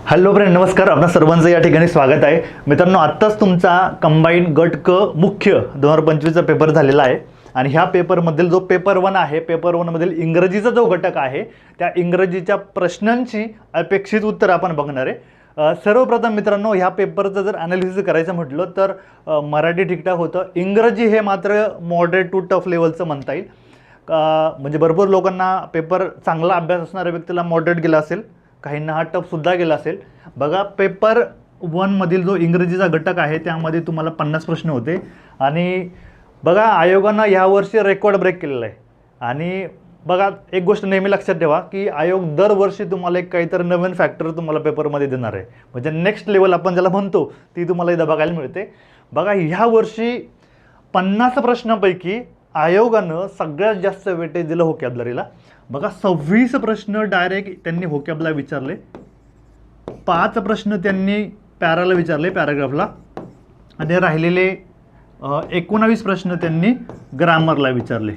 Hello friend, नमस्कार. आपणा सर्वांचं या ठिकाणी स्वागत आहे. मित्रांनो, आत्ताच तुमचा कंबाईन गट क मुख्य 2025चा पेपर झालेला आहे आणि ह्या पेपरमधील जो पेपर 1 आहे, पेपर 1 मधील इंग्रजीचा जो घटक आहे त्या इंग्रजीच्या प्रश्नांची अपेक्षित उत्तर आपण बघणार आहे. सर्वप्रथम मित्रांनो, ह्या पेपरचं जर ॲनालिसिस करायचं म्हटलं तर मराठी ठीकठाक होतं. इंग्रजी हे मात्र मॉडरेट टू टफ लेवलचं म्हणता येईल. म्हणजे भरपूर लोकांना पेपर चांगला अभ्यास असणाऱ्या व्यक्तीला मॉडरेट गेला असेल, काहींना हा टफसुद्धा गेला असेल. बघा, पेपर 1 मधील जो इंग्रजीचा घटक आहे त्यामध्ये तुम्हाला 50 प्रश्न होते आणि बघा, आयोगानं यावर्षी रेकॉर्ड ब्रेक केलेला आहे. आणि बघा, एक गोष्ट नेहमी लक्षात ठेवा की आयोग दरवर्षी तुम्हाला एक काहीतरी नवीन फॅक्टर तुम्हाला पेपरमध्ये देणार आहे. म्हणजे नेक्स्ट लेवल आपण ज्याला म्हणतो ती तुम्हाला इथं बघायला मिळते. बघा, ह्या वर्षी 50 प्रश्नांपैकी आयोगानं सगळ्यात जास्त वेटेज दिलं व्होकॅब्युलरीला. बघा, 26 प्रश्न डायरेक्ट त्यांनी व्होकॅबला विचारले, 5 प्रश्न त्यांनी पॅराला विचारले, पॅराग्राफला, आणि राहिलेले 19 प्रश्न त्यांनी ग्रामरला विचारले.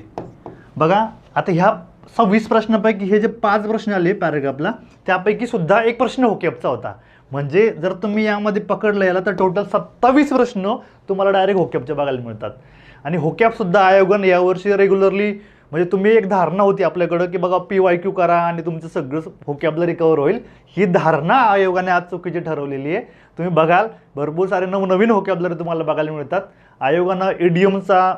बघा, आता ह्या 26 प्रश्नांपैकी हे जे 5 प्रश्न आले पॅराग्राफला, त्यापैकी सुद्धा एक प्रश्न व्होकॅबचा होता. म्हणजे जर तुम्ही यामध्ये पकडलं याला तर टोटल 27 प्रश्न तुम्हाला डायरेक्ट व्होकॅबचे बघायला मिळतात. आणि व्होकॅबसुद्धा आयोगानं यावर्षी रेग्युलरली, म्हणजे तुम्ही एक धारणा होती आपल्याकडं की बघा PYQ करा आणि तुमचं सगळं व्होकॅब्युलरी कव्हर होईल, ही धारणा आयोगाने आज चुकीची ठरवलेली आहे. तुम्ही बघाल भरपूर सारे नवनवीन व्होकॅब्युलरी तुम्हाला बघायला मिळतात. आयोगानं इडियमचा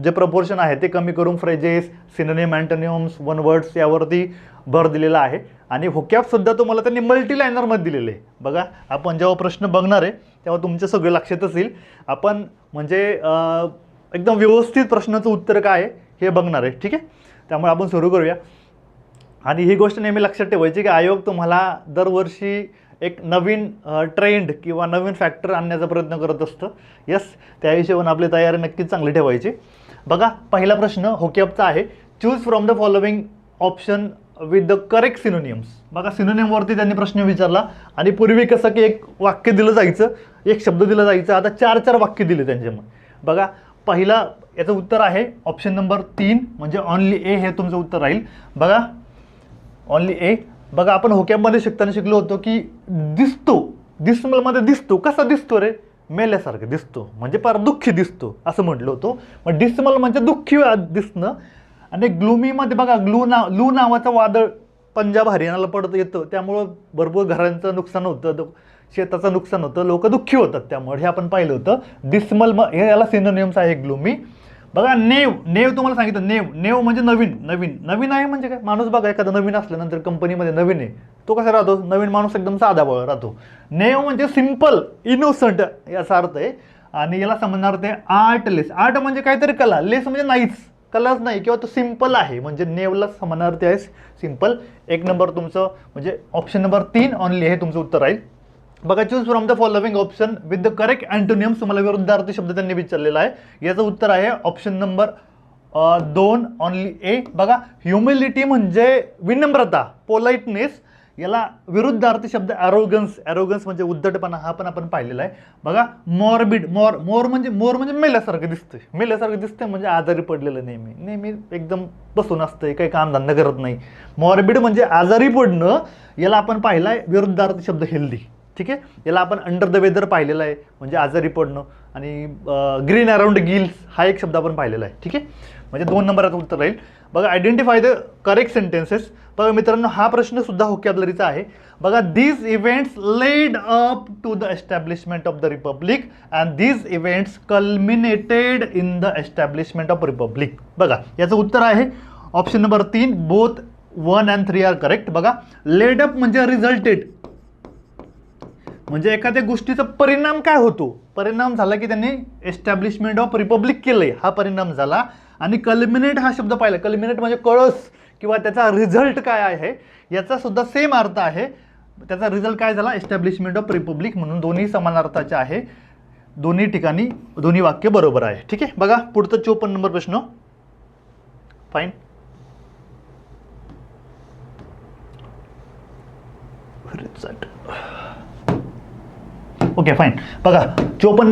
जे प्रपोर्शन आहे ते कमी करून phrases, synonym, antonyms, one words यावरती भर दिलेला आहे. आणि व्होकॅबसुद्धा तुम्हाला त्यांनी मल्टीलायनरमध्ये दिलेले आहे. बघा, आपण जेव्हा प्रश्न बघणार आहे तेव्हा तुमचं सगळं लक्षातच येईल. आपण म्हणजे एकदम व्यवस्थित प्रश्नाचं उत्तर काय आहे हे बघणार आहे. ठीक आहे, त्यामुळे आपण सुरू करूया. आणि ही गोष्ट नेहमी लक्षात ठेवायची की आयोग तुम्हाला दरवर्षी एक नवीन ट्रेंड किंवा नवीन फॅक्टर आणण्याचा प्रयत्न करत असतं. यस, त्या हिशोबाने आपली तयारी नक्कीच चांगली ठेवायची. बघा, पहिला प्रश्न व्होकॅबचा आहे. Choose from the following option with the correct synonyms. बघा, सिनोनियमवरती त्यांनी प्रश्न विचारला आणि पूर्वी कसं की एक वाक्य दिलं जायचं, एक शब्द दिला जायचा, आता 4 वाक्य दिले त्यांचे. मग बघा, पहिला याचं उत्तर आहे ऑप्शन नंबर 3, म्हणजे ऑनली ए हे तुमचं उत्तर राहील. बघा, ऑनली ए. बघा, आपण व्होकॅबमध्ये शिकताना शिकलो होतो की दिसतो, डिसमलमध्ये दिसतो. कसा दिसतो रे? मेल्यासारखं दिसतो, म्हणजे फार दुःखी दिसतो असं म्हटलं होतं. मग डिसमल म्हणजे दुःखी दिसणं. आणि ग्लुमीमध्ये बघा, लू नावाचं वादळ पंजाब हरियाणाला पडत येतं, त्यामुळं भरपूर घरांचं नुकसान होतं, शेताचं नुकसान होतं, लोक दुःखी होतात. त्यामुळे हे आपण पाहिलं होतं. डिसमल हे याला सिनोनिम्स आहे ग्लुमी. बघा, नेव तुम्हाला सांगितलं, नेव म्हणजे नवीन आहे. म्हणजे काय? माणूस बघा, एखादा नवीन असल्यानंतर कंपनीमध्ये नवीन आहे, तो कसा राहतो? नवीन माणूस एकदम साधा राहतो. नेव म्हणजे सिम्पल, इनोसंट याचा अर्थ आहे. आणि याला समजणार ते आर्टलेस. आर्ट म्हणजे काहीतरी कला, लेस म्हणजे नाहीच, कलाच नाही, किंवा तो सिम्पल आहे, म्हणजे नेवला समजणार ते आहे सिम्पल. 1 नंबर तुमचं म्हणजे ऑप्शन नंबर 3 ऑनली हे तुमचं उत्तर राहील. बघा, choose from the following option with the correct antonyms. तुम्हाला विरुद्धार्थी शब्द त्यांनी विचारलेला आहे. याचं उत्तर आहे ऑप्शन नंबर 2 ऑनली ए. बघा, ह्युमिलिटी म्हणजे विनम्रता, पोलाइटनेस. याला विरुद्धार्थी शब्द ॲरोगन्स म्हणजे उद्धटपणा, हा पण आपण पाहिलेला आहे. बघा, मॉर्बिड, मोर म्हणजे मेल्यासारखं दिसतंय म्हणजे आजारी पडलेलं, नेहमी एकदम बसून असतंय, काही कामधंदा करत नाही. मॉर्बिड म्हणजे आजारी पडणं. याला आपण पाहिलं आहे विरुद्धार्थी शब्द हेल्दी. ठीक आहे, याला आपण अंडर द वेदर पाहिलेलं आहे, म्हणजे आजारी पडणं. आणि ग्रीन अराउंड गिल्स हा एक शब्द आपण पाहिलेला आहे. ठीक आहे, म्हणजे 2 नंबराचं उत्तर राहील. बघा, आयडेंटिफाय द करेक्ट सेंटेन्सेस. बघा मित्रांनो, हा प्रश्न सुद्धा व्होकॅब्युलरीचा आहे. बघा, these events led up to the establishment of the republic and these events culminated in the establishment of republic. बघा, याचं उत्तर आहे option number 3, both 1 and 3 are correct. बघा, लेड अप म्हणजे रिझल्टेड, म्हणजे एखाद्या गोष्टीचा परिणाम काय होतो? परिणाम झाला की त्यांनी एस्टॅब्लिशमेंट ऑफ रिपब्लिक केलंय, हा परिणाम झाला. आणि कल्मिनेट हा शब्द पाहिला, कल्मिनेट म्हणजे कळस, किंवा त्याचा रिझल्ट काय आहे याचा सुद्धा सेम अर्थ आहे. त्याचा रिझल्ट काय झाला? Establishment of Republic. म्हणून दोन्ही समान अर्थाचे आहे, दोन्ही ठिकाणी दोन्ही वाक्य बरोबर आहे. ठीक आहे, बघा पुढचा 54 नंबर प्रश्न. फाईन. Okay, fine. बघा 54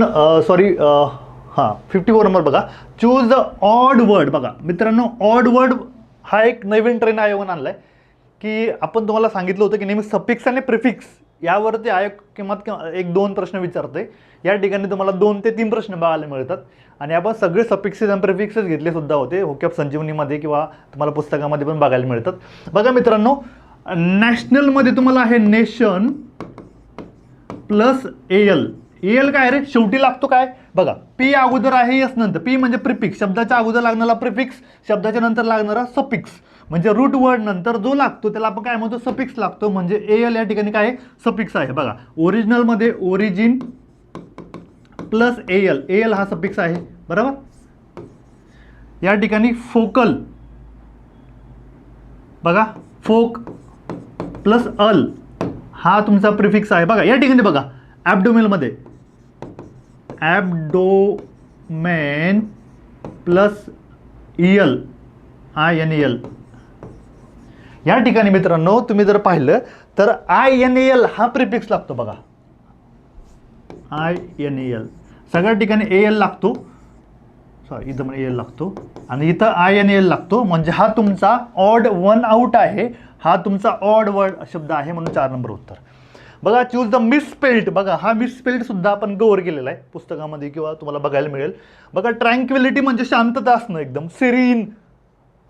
नंबर बघा. Choose the odd word. बघा मित्रांनो, ऑड वर्ड हा एक नवीन ट्रेंड आयोगाने आणलाय की आपण तुम्हाला सांगितलं होतं की नेहमी सफिक्स आणि प्रिफिक्स यावरती आयोग किंमत 1-2 प्रश्न विचारते. या ठिकाणी तुम्हाला 2 ते 3 प्रश्न बघायला मिळतात आणि आपण सगळे सफिक्सेस आणि प्रिफिक्सेस घेतले सुद्धा होते होकॅप संजीवनीमध्ये किंवा तुम्हाला पुस्तकामध्ये पण बघायला मिळतात. बघा मित्रांनो, नॅशनलमध्ये तुम्हाला आहे नेशन प्लस एल. एल काय रे, शेवटी लागतो काय बघा, पी अगोदर आहे एस नंतर. पी म्हणजे प्रिफिक्स, शब्दाच्या अगोदर लागणारा प्रिफिक्स, शब्दाच्या नंतर लागणारा सफिक्स. म्हणजे रूट वर्ड नंतर जो लागतो त्याला आपण काय म्हणतो, सफिक्स लागतो. म्हणजे एल या ठिकाणी काय सफिक्स आहे. बघा ओरिजिनलमध्ये ओरिजिन प्लस एल, एल हा सफिक्स आहे बरोबर. या ठिकाणी फोकल, बघा फोक प्लस अल हा तुमचा प्रिफिक्स आहे. बघा या ठिकाणी बघा ॲबडोमेनमध्ये ॲबडोमेन प्लस ईल, INEL. या ठिकाणी मित्रांनो तुम्ही जर पाहिलं तर INEL हा प्रिफिक्स लागतो. बघा INEL सगळ्या ठिकाणी AL लागतो, सॉरी इथं पण AL लागतो आणि इथं INEL लागतो. म्हणजे हा तुमचा ऑड वन आउट आहे, हा तुमचा ऑड वर्ड शब्द आहे, म्हणून 4 नंबर उत्तर. बघा चूज द मिसस्पेल्ड. बघा हा मिसस्पेल्ड सुद्धा आपण कव्हर केलेला आहे पुस्तकामध्ये किंवा तुम्हाला बघायला मिळेल. बघा ट्रँक्विलिटी म्हणजे शांतता असणं, एकदम सिरीन.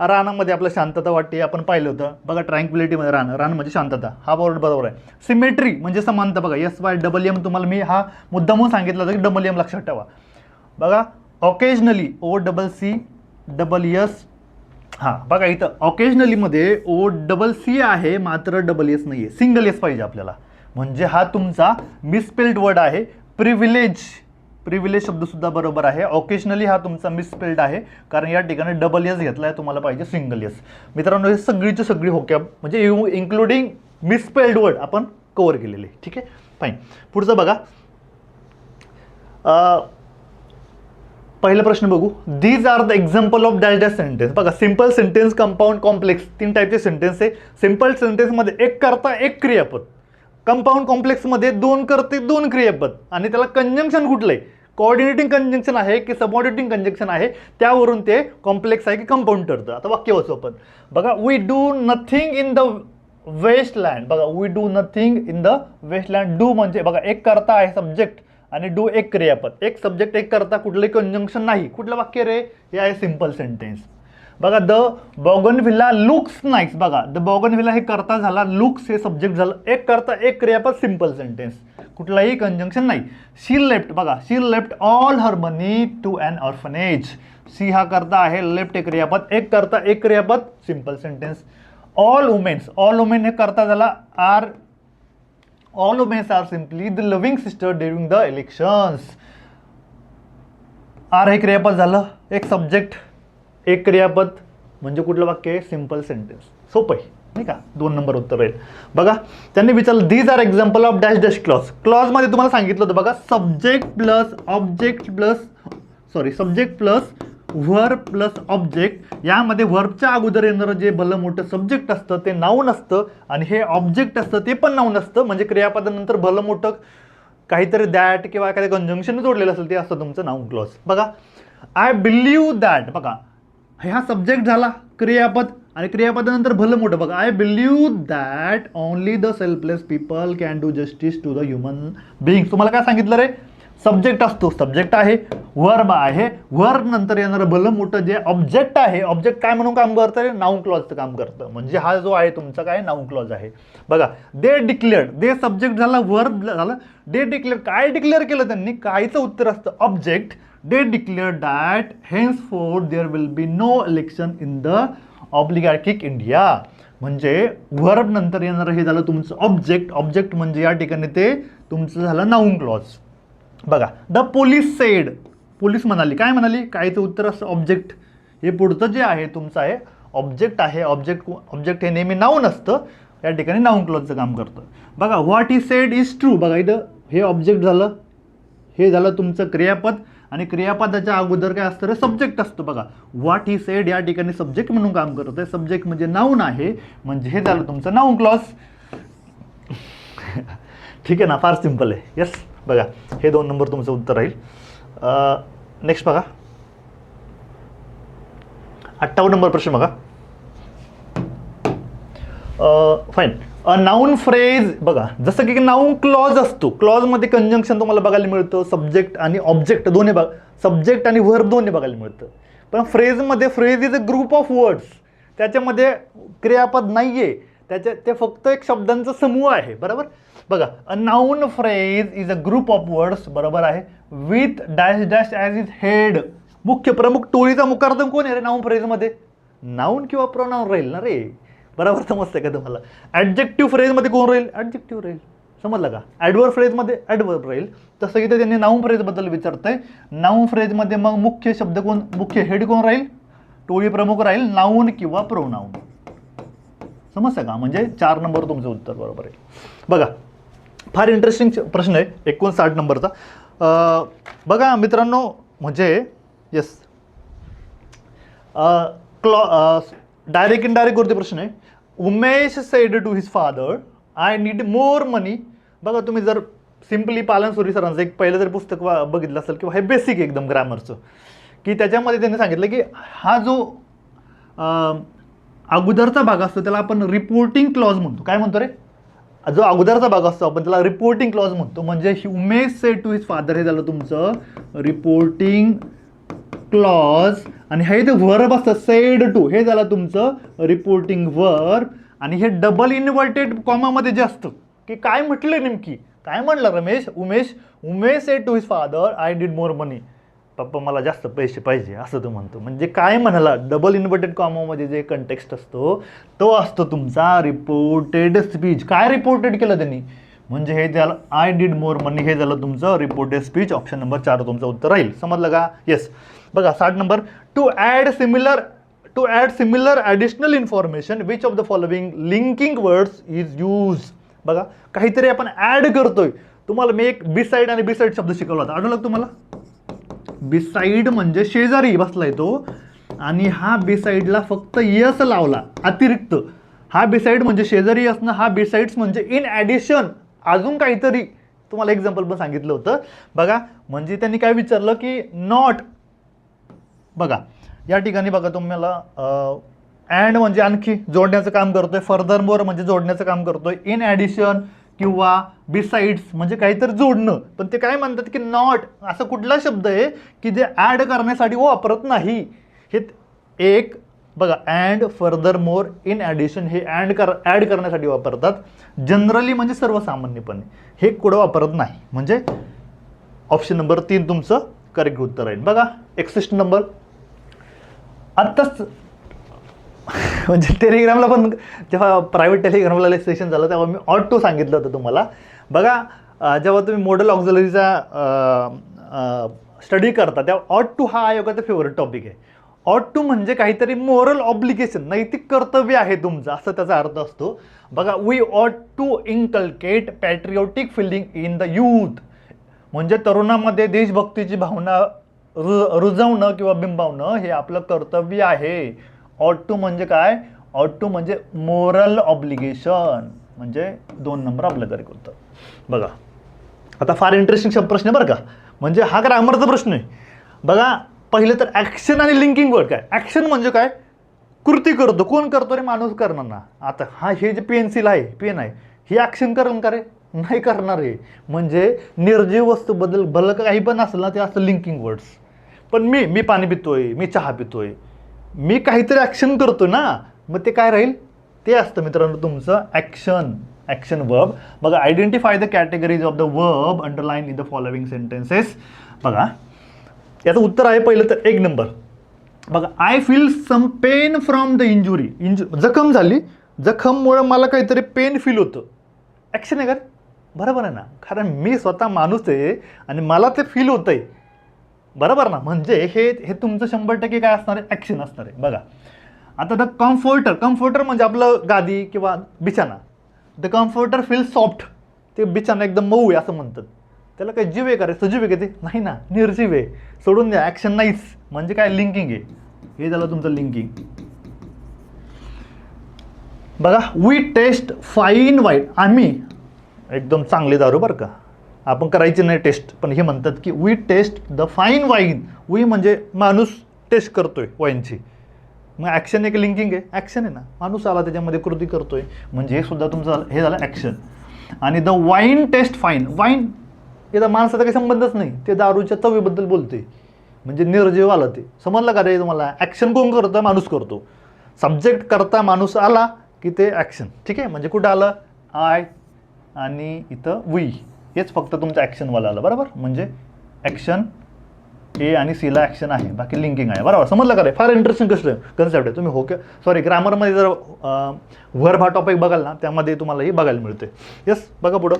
रानामध्ये आपल्याला शांतता वाटते, आपण पाहिलं होतं. बघा ट्रँक्विलिटीमध्ये रान म्हणजे शांतता, हा वर्ड बरोबर आहे. सिमेट्री म्हणजे समानता. बघा SYMM तुम्हाला मी हा मुद्दामून सांगितलं होतं की MM लक्षात ठेवा. बघा ऑकेजनली OCCSS. हां बघा इथं ऑकेजनलीमध्ये OCC आहे मात्र SS नाही आहे, सिंगल एस पाहिजे आपल्याला. म्हणजे हा तुमचा मिसस्पेल्ड वर्ड आहे. प्रिव्हिलेज, प्रिव्हिलेज शब्द सुद्धा बरोबर आहे. ऑकेशनली हा तुमचा मिसस्पेल्ड आहे कारण या ठिकाणी SS घेतला आहे, तुम्हाला पाहिजे सिंगल एस. मित्रांनो हे सगळीची सगळी होकॅब म्हणजे इन्क्लुडिंग मिसस्पेल्ड वर्ड आपण कव्हर केलेले. ठीक आहे फाईन. पुढचं बघा, पहिला प्रश्न बघू. These are the example of dash dash sentence. बघा सिंपल सेंटेन्स, कंपाऊंड, कॉम्प्लेक्स 3 टाईपचे सेंटेन्स आहे. सिंपल सेंटेन्समध्ये एक कर्ता एक क्रियापद, कंपाऊंड कॉम्प्लेक्समध्ये 2 कर्ते 2 क्रियापद आणि त्याला कंजंक्शन कुठलं आहे, कोऑर्डिनेटिंग कंजंक्शन आहे की सबऑर्डिनेटिंग कंजंक्शन आहे, त्यावरून ते कॉम्प्लेक्स आहे की कंपाऊंड ठरतं. आता वाक्य वाचू आपण. बघा we do nothing in the wasteland. बघा we do nothing in the wasteland. Do म्हणजे बघा एक कर्ता आहे सब्जेक्ट आणि डू एक क्रियापद, एक सब्जेक्ट एक कर्ता, कुठलंही कंजंक्शन नाही. कुठलं वाक्य रे, हे आहे सिंपल सेंटेन्स. बघा द बॉगनव्हिला लुक्स नाईस. बघा द बॉगनव्हिला हे कर्ता झाला, लुक्स हे सब्जेक्ट झालं, एक कर्ता एक क्रियापद, सिंपल सेंटेन्स, कुठलाही कंजंक्शन नाही. She left. बघा she left all her money to an orphanage. She हा कर्ता आहे, लेफ्ट एक क्रियापद, एक कर्ता एक क्रियापद, simple sentence. All womens, all women हे कर्ता झाला, are all womens are simply the living sister during the elections. Are हे क्रियापद झालं, एक सब्जेक्ट एक क्रियापद, म्हणजे कुठलं वाक्य आहे, सिंपल सेंटेन्स. सोपं आहे नाही का, 2 नंबर उत्तर राहील. बघा त्यांनी विचारलं these are example of dash dash clause. क्लॉजमध्ये तुम्हाला सांगितलं होतं बघा subject plus object plus subject plus verb plus object. यामध्ये व्हर्बच्या अगोदर येणारं जे भलं मोठं सब्जेक्ट असतं ते नाऊन असतं आणि हे ऑब्जेक्ट असतं ते पण नाऊन असतं. म्हणजे क्रियापदानंतर भलं मोठं काहीतरी दॅट किंवा एखाद्या कंजंक्शन जोडलेलं असेल ते असतं तुमचं नाऊन क्लॉज. बघा आय बिलीव्ह दॅट. बघा हा सब्जेक्ट झाला, क्रियापद आणि क्रियापदानंतर भलं मोठं. बघा I believe that only the selfless people can do justice to the human being. तुम्हाला काय सांगितलं रे, सब्जेक्ट असतो, सब्जेक्ट आहे, वर्ब आहे, वर्ब नंतर येणारं भलं मोठं जे ऑब्जेक्ट आहे, ऑब्जेक्ट काय म्हणून काम करतं रे, नाऊन क्लॉजचं काम करतं. म्हणजे हा जो आहे तुमचा काय नाऊन क्लॉज आहे. बघा दे डिक्लेअर्ड, दे सब्जेक्ट झाला, वर्ब झालं, दे डिक्लेअर काय डिक्लेअर केलं त्यांनी, कायचं उत्तर असतं object. They declare that henceforth there will be no election in the oligarchic India. म्हणजे वर्ब नंतर येणारं हे झालं तुमचं ऑब्जेक्ट. ऑब्जेक्ट म्हणजे या ठिकाणी ते तुमचं झालं नाऊन क्लॉज. बघा द पोलीस सेड, पोलीस म्हणाली, काय म्हणाली, कायचं उत्तर असतं ऑब्जेक्ट. हे पुढचं जे आहे तुमचं आहे ऑब्जेक्ट आहे. ऑब्जेक्ट हे नेहमी नाऊन असतं, या ठिकाणी नाऊन क्लॉजचं काम करतं. बघा what he said is true. बघा इथं हे ऑब्जेक्ट झालं, हे झालं तुमचं क्रियापद आणि क्रियापदाच्या अगोदर काय असतं रे, सब्जेक्ट असतं. बघा व्हॉट ही सेड या ठिकाणी सब्जेक्ट म्हणून काम करत आहे, सब्जेक्ट म्हणजे नाऊन आहे, म्हणजे हे झालं तुमचं नाऊन क्लॉज. ठीक आहे ना, फार सिंपल आहे. येस बघा हे 2 नंबर तुमचं उत्तर राहील. नेक्स्ट बघा 58 नंबर प्रश्न बघा. फाईन. नाऊन फ्रेज बघा, जसं की नाऊन क्लॉज असतो, क्लॉजमध्ये कंजंक्शन तुम्हाला बघायला मिळतं, सब्जेक्ट आणि ऑब्जेक्ट दोन्ही सब्जेक्ट आणि व्हर्ब दोन्ही बघायला मिळतं. पण फ्रेजमध्ये phrase is a group of words, त्याच्यामध्ये क्रियापद नाही आहे, ते फक्त एक शब्दांचा समूह आहे. बरोबर. बघा, a noun phrase is a group of words, बरोबर आहे, with dash dash as is head. मुख्य प्रमुख टोळीचा मुखार्थम कोण आहे रे नाऊन फ्रेजमध्ये? नाऊन किंवा प्रोनाऊन राहील ना रे. बरोबर, समजतंय का तुम्हाला? ॲडजेक्टिव्ह फ्रेजमध्ये कोण राहील? ॲडजेक्टिव्ह राहील. समजलं का? ॲडवर्ब फ्रेजमध्ये ॲडवर्ब राहील. तसं इथे त्यांनी नाऊन फ्रेजबद्दल विचारतंय. नाऊन फ्रेजमध्ये मग मुख्य शब्द कोण, मुख्य हेड कोण राहील? टोळी प्रमुख राहील, नाऊन किंवा प्रोनाऊन. समजतं का? म्हणजे 4 नंबर तुमचं उत्तर बरोबर आहे. बघा, फार इंटरेस्टिंग प्रश्न आहे 59 नंबरचा. बघा मित्रांनो, म्हणजे येस, डायरेक्ट इनडायरेक्ट वरती प्रश्न आहे. Umesh said to his father, I need more money. बघा, तुम्ही जर सिम्पली पालनसुरी सरांचं एक पहिलं जर पुस्तक बघितलं असेल, किंवा हे बेसिक एकदम ग्रामरचं, की त्याच्यामध्ये त्यांनी सांगितलं की हा जो अगोदरचा भाग असतो त्याला आपण रिपोर्टिंग क्लॉज म्हणतो. काय म्हणतो रे? जो अगोदरचा भाग असतो आपण त्याला रिपोर्टिंग क्लॉज म्हणतो. म्हणजे Umesh said to his father हे झालं तुमचं रिपोर्टिंग क्लॉज, आणि हे जे व्हर्ब असतं सेड टू हे झालं तुमचं रिपोर्टिंग वर्ब. आणि हे डबल इन्व्हर्टेड कॉमामध्ये जे असतं की काय म्हटलं नेमकी, काय म्हणलं Ramesh? Umesh said to his father, I need more money. पप्पा मला जास्त पैसे पाहिजे असं तो म्हणतो. म्हणजे काय म्हणाला? डबल इन्व्हर्टेड कॉमामध्ये जे कंटेक्स्ट असतो तो असतो तुमचा रिपोर्टेड स्पीच. काय रिपोर्टेड केलं त्यांनी? म्हणजे हे झालं आय नीड मोर मनी, हे झालं तुमचं रिपोर्टेड स्पीच. ऑप्शन नंबर 4 तुमचं उत्तर राहील. समजलं का? येस. बघा 60 number. To add similar additional information which of the following linking words is use. बघा, काहीतरी आपण ॲड करतोय. तुम्हाला मी एक बिसाईड आणि बिसाईड शब्द शिकवला होता, आठवलं तुम्हाला? बिसाईड म्हणजे शेजारी बसलाय तो, आणि हा बिसाईडला फक्त यस लावला अतिरिक्त. हा बिसाईड म्हणजे शेजारी असणं, हा बिसाईड्स म्हणजे इन ॲडिशन अजून काहीतरी. तुम्हाला एक्झाम्पल पण सांगितलं होतं. बघा, म्हणजे त्यांनी काय विचारलं की नॉट. बघा या ठिकाणी बघा तुम्हाला अँड म्हणजे आणखी जोडण्याचं काम करतोय, फर्दर मोर म्हणजे जोडण्याचं काम करतोय, इन ॲडिशन किंवा बिसाइड्स म्हणजे काहीतरी जोडणं. पण ते काय म्हणतात की नॉट असं कुठला शब्द आहे की जे ॲड करण्यासाठी वापरत नाही. हे एक बघा, and, further more, in addition हे ॲड करण्यासाठी वापरतात. जनरली म्हणजे सर्वसामान्यपणे हे कुठं वापरत नाही. म्हणजे ऑप्शन नंबर 3 तुमचं करेक्ट उत्तर आहे. बघा 61 नंबर. आत्ताच म्हणजे टेलिग्रामला पण जेव्हा प्रायव्हेट टेलिग्रामला सेशन झालं तेव्हा मी ऑट टू सांगितलं होतं तुम्हाला. बघा, जेव्हा तुम्ही मॉडेल ऑक्झिलरीचा स्टडी करता तेव्हा ऑट टू हा आयोगाचा फेवरेट टॉपिक आहे. ऑट टू म्हणजे काहीतरी मोरल ऑब्लिगेशन, नैतिक कर्तव्य आहे तुमचं, असं त्याचा अर्थ असतो. बघा, we ought to inculcate patriotic feeling in the youth, म्हणजे तरुणामध्ये देशभक्तीची भावना रुजवणं किंवा बिंबवणं हे आपलं कर्तव्य आहे. ऑट टू म्हणजे काय? ऑट टू म्हणजे मोरल ऑब्लिगेशन. म्हणजे 2 नंबर आपलं करेक्ट उत्तर. बघा, आता फार इंटरेस्टिंग प्रश्न आहे बरं का, म्हणजे हा ग्रामरचा प्रश्न आहे. बघा, पहिले तर ॲक्शन आणि लिंकिंग वर्ड. काय ॲक्शन म्हणजे काय? कृती करतो. कोण करतो रे? माणूस करणार ना. आता हे जे पेन्सिल आहे, पेन आहे, ही ॲक्शन करेल का रे? नाही करणार आहे. म्हणजे निर्जीव वस्तूबद्दल भलं काही पण असेल ना ते असतं लिंकिंग वर्ड्स. पण मी पाणी पितोय, मी चहा पितोय, मी काहीतरी ॲक्शन करतो ना, मग ते काय राहील? ते असतं मित्रांनो तुमचं ॲक्शन वर्ब. बघा, identify the categories of the verb underline in the following sentences. बघा, याचं उत्तर आहे पहिलं तर 1 नंबर. बघा, I feel some pain from the injury. जखम झाली, जखममुळे मला काहीतरी पेन फील होतं. ॲक्शन आहे का? बरोबर आहे ना, कारण मी स्वतः माणूस आहे आणि मला ते फील होतंय. बरोबर ना. म्हणजे हे तुमचं 100% काय असणार आहे? ॲक्शन असणार आहे. बघा, आता द कम्फर्टर म्हणजे आपलं गादी किंवा बिछाना. द कम्फर्टर फील सॉफ्ट, ते बिछाना एकदम मऊ आहे असं म्हणतात. त्याला काय जीव आहे का रे? सजीव आहे का ते? नाही ना, निर्जीव आहे. सोडून द्या, ॲक्शन नाहीच. म्हणजे काय? लिंकिंग आहे. हे झालं तुमचं लिंकिंग. बघा, वी टेस्ट फाईन वाईन. आम्ही एकदम चांगले दारू बरं का, आपण करायची नाही टेस्ट, पण हे म्हणतात की we taste the fine wine. We म्हणजे माणूस टेस्ट करतोय वाईनची, मग ॲक्शन एक लिंकिंग आहे, ॲक्शन आहे ना, माणूस आला त्याच्यामध्ये कृती करतोय म्हणजे हे सुद्धा तुमचं हे झालं ॲक्शन. आणि the wine taste fine, wine याचा माणसाचा काही संबंधच नाही, ते दारूच्या चवीबद्दल बोलते म्हणजे निर्जीव आलं ते. समजलं का रे तुम्हाला? ॲक्शन कोण करतं? माणूस करतो. सब्जेक्ट करता माणूस आला की ते ॲक्शन. ठीक आहे, म्हणजे कुठं आलं? आय आणि इथं वी, हेच फक्त तुमचं ॲक्शनवाला आलं. बरोबर, म्हणजे ॲक्शन ए आणि सीला ॲक्शन आहे, बाकी लिंकिंग आहे. बरोबर, समजलं का रे? फार इंटरेस्टिंग कन्सेप्ट आहे. तुम्ही हो सॉरी ग्रामरमध्ये जर व्हर्ब हा टॉपिक बघाल ना, त्यामध्ये तुम्हाला ही बघायला मिळते. येस, बघा पुढं.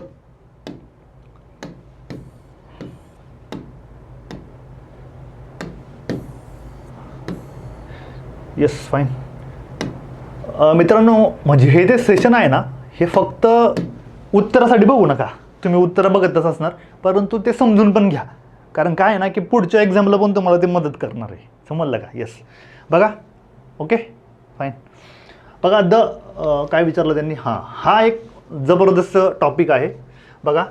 Yes, fine. मित्रांनो, म्हणजे हे जे सेशन आहे ना, हे फक्त उत्तरासाठी बघू नका. तुम्ही उत्तरं बघतच असणार, परंतु ते समजून पण घ्या, कारण काय आहे ना की पुढच्या एक्झामला पण तुम्हाला ते मदत करणार आहे. समजलं का? येस, बघा. Okay, fine. बघा काय विचारलं त्यांनी? हा एक जबरदस्त टॉपिक आहे. बघा,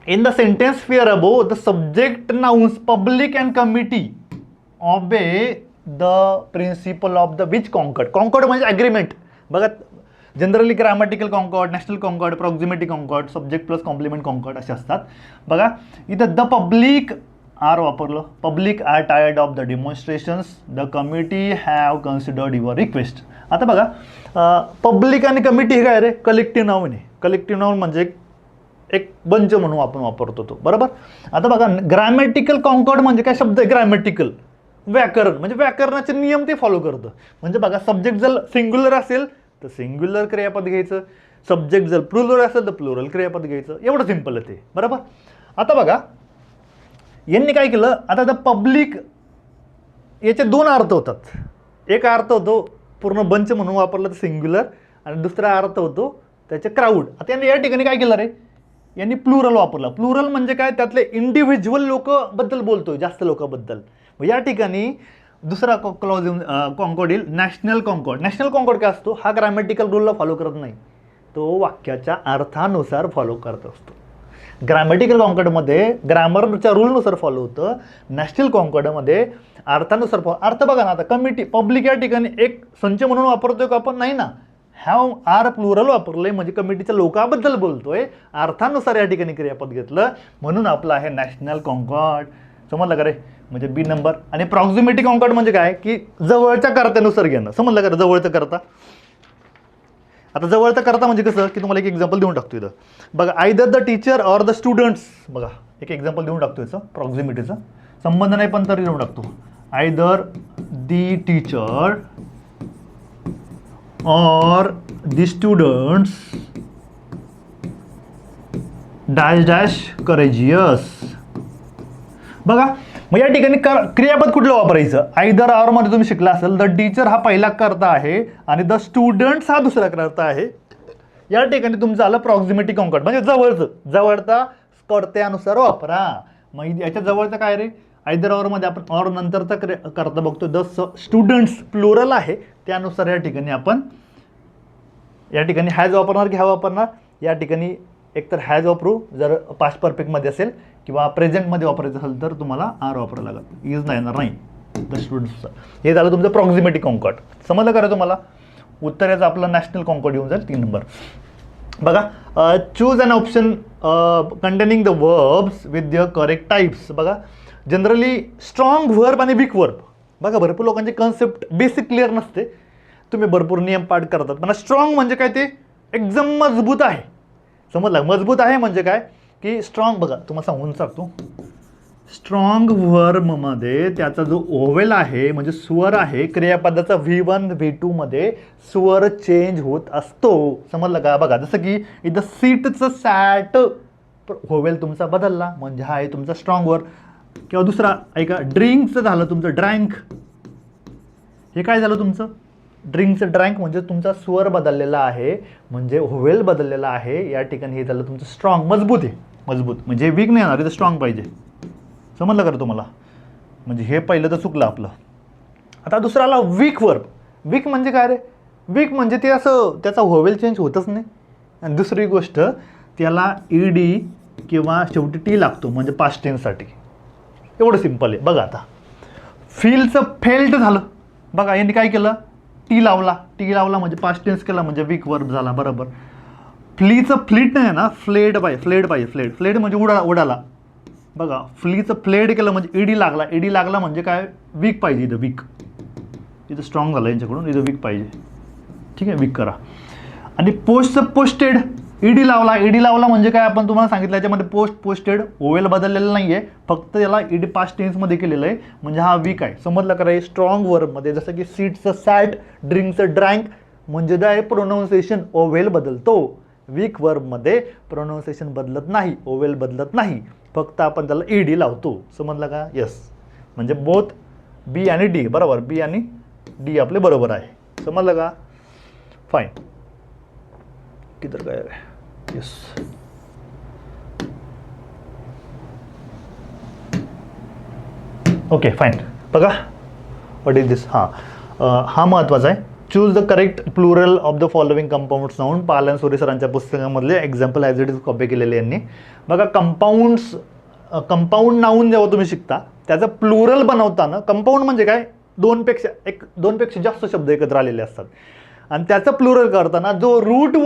in the sentence fear above the subject nouns public and committee obey the principle of the which concord. Concord म्हणजे ॲग्रीमेंट. बघा, generally grammatical concord, national concord, proximity concord, subject plus complement concord असे असतात. बघा, इथं the public are वापरलं. Public are tired of the demonstrations, the committee have considered your request. आता बघा, public आणि कमिटी हे काय रे? कलेक्टिव्ह नाऊन आहे. कलेक्टिव्ह नाऊन म्हणजे एक बंच म्हणून आपण वापरतो तो. बरोबर. आता बघा, ग्रामॅटिकल कॉन्कॉर्ड म्हणजे काय शब्द आहे? ग्रामॅटिकल, व्याकरण, म्हणजे व्याकरणाचे नियम ते फॉलो करतं. म्हणजे बघा, सब्जेक्ट जर सिंग्युलर असेल तर सिंग्युलर क्रियापद घ्यायचं, सब्जेक्ट जर प्लुरल असेल तर प्लुरल क्रियापद घ्यायचं. एवढं सिंपल आहे ते. बरोबर. आता बघा, यांनी काय केलं? आता द पब्लिक याचे दोन अर्थ होतात. एक अर्थ होतो पूर्ण बंच म्हणून वापरलं तर सिंग्युलर, आणि दुसरा अर्थ होतो त्याचे क्राऊड. आता यांनी या ठिकाणी काय केलं रे? यांनी प्लुरल वापरलं. प्लुरल म्हणजे काय? त्यातले इंडिव्हिज्युअल लोकबद्दल बोलतोय, जास्त लोकांबद्दल. या ठिकाणी दुसरा क्लॉज कॉन्कॉर्ड येईल, नॅशनल कॉन्कॉर्ड. नॅशनल कॉन्कॉर्ड काय असतो? हा ग्रामॅटिकल रूलला फॉलो करत नाही, तो वाक्याच्या अर्थानुसार फॉलो करत असतो. ग्रामॅटिकल कॉन्कॉर्डमध्ये ग्रामरच्या रूलनुसार फॉलो होतं, नॅशनल कॉन्कॉर्डमध्ये अर्थानुसार फॉलो. अर्थ बघा ना, आता कमिटी, पब्लिक या ठिकाणी एक संच म्हणून वापरतोय का आपण? नाही ना. हॅव आर प्लुरल वापरलंय म्हणजे कमिटीच्या लोकांबद्दल बोलतोय, अर्थानुसार या ठिकाणी क्रियापद घेतलं, म्हणून आपलं आहे नॅशनल कॉन्कॉर्ड. समजलं का रे? म्हणजे बी नंबर. आणि प्रॉक्झिमिटी कॉन्कॉर्ड म्हणजे काय? की जवळच्या कर्त्यानुसार घेणं. समजलं का? जवळचं करता. आता जवळचं करता म्हणजे कसं? की तुम्हाला एक एक्झाम्पल देऊन टाकतो इथं. बघा, either the teacher or the students. बघा, एक एक्झाम्पल देऊन टाकतो याचं, प्रॉक्झिमिटीचं. संबंध नाही पण तरी देऊन टाकतो. Either the teacher or the students dash dash courageous. बघा, मग या ठिकाणी क्रियापद कुठलं वापरायचं? आयदर ऑर मध्ये तुम्ही शिकला असेल, द टीचर हा पहिला कर्ता आहे आणि द स्टुडंट्स हा दुसरा कर्ता आहे. या ठिकाणी तुमचं आलं प्रॉक्झिमिटी कॉन्कॉर्ड, म्हणजे जवळचा कर्त्यानुसार वापरा. मग याच्या जवळचं काय रे? आयदर ऑर मध्ये आपण ऑर नंतरचा कर्ता बघतो. द स्टुडंट्स प्लुरल आहे, त्यानुसार या ठिकाणी आपण या ठिकाणी हॅज वापरणार की हॅव वापरणार? या ठिकाणी एकतर हॅज वापरू जर पास्ट परफेक्टमध्ये असेल, किंवा प्रेझेंटमध्ये वापरायचं असेल तर तुम्हाला आर वापरायला लागत, इज नाही येणार नाही द स्टुडंट्सचं. हे झालं तुमचं प्रॉक्झिमिटी कॉन्कॉर्ड. समजलं का रे तुम्हाला? उत्तर याचं आपलं नॅशनल कॉन्कॉर्ड येऊन जाईल 3 नंबर. बघा, choose an option containing the verbs with the correct types. बघा, जनरली स्ट्रॉंग व्हर्ब आणि वीक व्हर्ब. बघा, भरपूर लोकांची कन्सेप्ट बेसिक क्लिअर नसते, तुम्ही भरपूर नियम पाठ करतात, पण स्ट्रॉंग म्हणजे काय? ते एकदम मजबूत आहे. समजलं? मजबूत आहे म्हणजे काय? की स्ट्रॉंग. बघा, तुम्हाला सांगून सांगतो, स्ट्रॉंग व्हर्बमध्ये त्याचा जो ओवेल आहे म्हणजे स्वर आहे, क्रियापदाचा V1 V2 मध्ये स्वर चेंज होत असतो. समजलं का? बघा, जसं की इथं सीटचं सॅट, ओवेल तुमचा बदलला म्हणजे हा आहे तुमचा स्ट्रॉंग वर्ब. किंवा दुसरा ऐका, ड्रिंकचं झालं तुमचं ड्रँक. हे काय झालं तुमचं? ड्रिंकचं ड्रँक म्हणजे तुमचा स्वर बदललेला आहे, म्हणजे ओवेल बदललेला आहे. या ठिकाणी हे झालं तुमचं स्ट्रॉंग, मजबूत आहे. मजबूत म्हणजे वीक नाही येणार, इथं स्ट्रॉंग पाहिजे. समजलं का तुम्हाला? म्हणजे हे पहिलं तर चुकलं आपलं. आता दुसरा आला वीक वर्ब. वीक म्हणजे काय रे? वीक म्हणजे ते असं त्याचा ओवेल चेंज होतच नाही. आणि दुसरी गोष्ट, त्याला ईडी किंवा शेवटी टी लागतो म्हणजे पास्ट टेन्ससाठी. एवढं सिंपल आहे. बघा, आता फीलचं फेल्ड झालं, बघा यांनी काय केलं, टी लावला म्हणजे पास्ट टेन्स केला म्हणजे वीक वर्ब झाला, बरोबर. फ्लीचं फ्लीट नाही ना, फ्लेड पाहिजे, फ्लेड म्हणजे उडाला, बघा फ्लीचं फ्लेड केलं म्हणजे ईडी लागला म्हणजे काय, वीक पाहिजे, इथं वीक, इथं स्ट्रॉंग झालं यांच्याकडून, इथं वीक पाहिजे, ठीक आहे, वीक करा. आणि पोस्टचं पोस्टेड, ईडी लावला म्हणजे काय, आपण तुम्हाला सांगितलं याच्यामध्ये पोस्टेड ओवेल बदललेलं नाही आहे, फक्त याला ईडी पास्ट टेन्समध्ये केलेलं आहे म्हणजे हा वीक आहे. समजलं का रे. स्ट्रॉंग वर्बमध्ये जसं की सीटचं सॅट, ड्रिंकचं ड्रँक म्हणजे काय, प्रोनाऊन्सिएशन ओवेल बदलतो. वीक वर्बमध्ये प्रोनाऊन्सिएशन बदलत नाही, ओवेल बदलत नाही, फक्त आपण त्याला ईडी लावतो. समजलं का. येस, म्हणजे बोथ बी आणि डी, बरोबर, बी आणि डी आपले बरोबर आहे. समजलं का. फाईन. किधर गया है. यस. Okay fine. बघा व्हॉट इज दिस. हा महत्त्वाचा आहे. Choose the correct plural of the following compounds noun. पालन सोरे सरांच्या पुस्तकामधले example as it is copy केलेले यांनी. बघा कंपाऊंड नाऊन जेव्हा तुम्ही शिकता त्याचं प्लुरल बनवताना, कंपाऊंड म्हणजे काय, दोनपेक्षा जास्त शब्द एकत्र आलेले असतात आणि त्याचं प्लुरल करताना जो रूट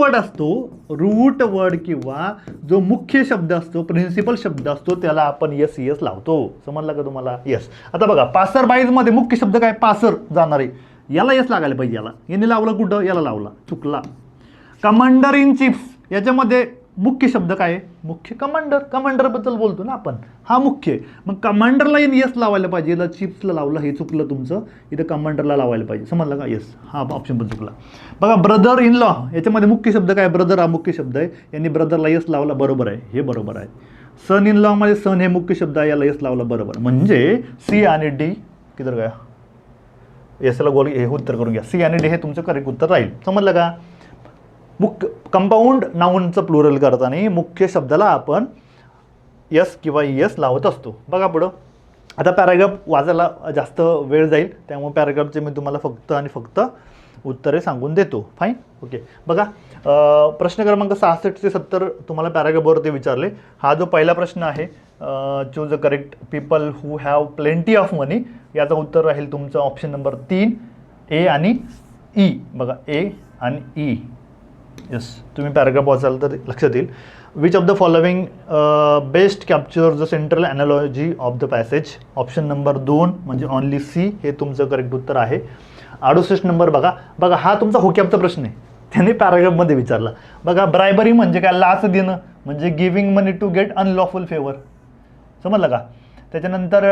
वर्ड किंवा जो मुख्य शब्द असतो, प्रिन्सिपल शब्द असतो, त्याला आपण यस लावतो. समजलं का तुम्हाला. यस. आता बघा पासर बाईजमध्ये मुख्य शब्द काय, पासर जाणारे, याला यस लागायला पाहिजे, याने लावलं कुठं, याला लावला, चुकला. कमांडर इन चिफ्स याच्यामध्ये मुख्य शब्द काय, मुख्य कमांडरबद्दल बोलतो ना आपण, हा मुख्य. मग कमांडरला यस लावायला पाहिजे, याला चिप्सला लावलं, हे चुकलं तुमचं, इथं कमांडरला लावायला पाहिजे. समजलं का. येस, हा ऑप्शन पण चुकला. बघा ब्रदर इन लॉ याच्यामध्ये मुख्य शब्द काय, ब्रदर हा मुख्य शब्द आहे, यांनी ब्रदरला यस लावला, बरोबर आहे, हे बरोबर आहे. सन इन लॉमध्ये सन हे मुख्य शब्द आहे, याला यस लावला, बरोबर. म्हणजे सी आणि डी किधर गया, यसला गोल, हे उत्तर करून घ्या. सी आणि डी हे तुमचं करेक्ट उत्तर राहील. समजलं का. मुख्य कंपाऊंड नाऊनचं प्लुरल करताना मुख्य शब्दाला आपण यस किंवा यस लावत असतो. बघा पुढं. आता पॅराग्राफ वाचायला जास्त वेळ जाईल, त्यामुळे पॅराग्राफचे मी तुम्हाला फक्त आणि फक्त उत्तरे सांगून देतो. फाईन. ओके. बघा प्रश्न क्रमांक 66 ते 70 तुम्हाला पॅराग्राफवरती विचारले. हा जो पहिला प्रश्न आहे, choose the correct people who have plenty of money, याचं उत्तर राहील तुमचं ऑप्शन नंबर 3, ए आणि ई. बघा ए आणि ई. येस, तुम्ही पॅराग्राफ वाचाल तर लक्षात येईल. Which of the following best capture the central analogy of the passage. Option number 2 म्हणजे ऑनली सी हे तुमचं करेक्ट उत्तर आहे. 68 नंबर बघा हा तुमचा होकॅपचा प्रश्न आहे, त्यांनी पॅराग्राफमध्ये विचारला. बघा ब्रायबरी म्हणजे काय, लाच देणं म्हणजे giving money to get unlawful favour. समजलं का. त्याच्यानंतर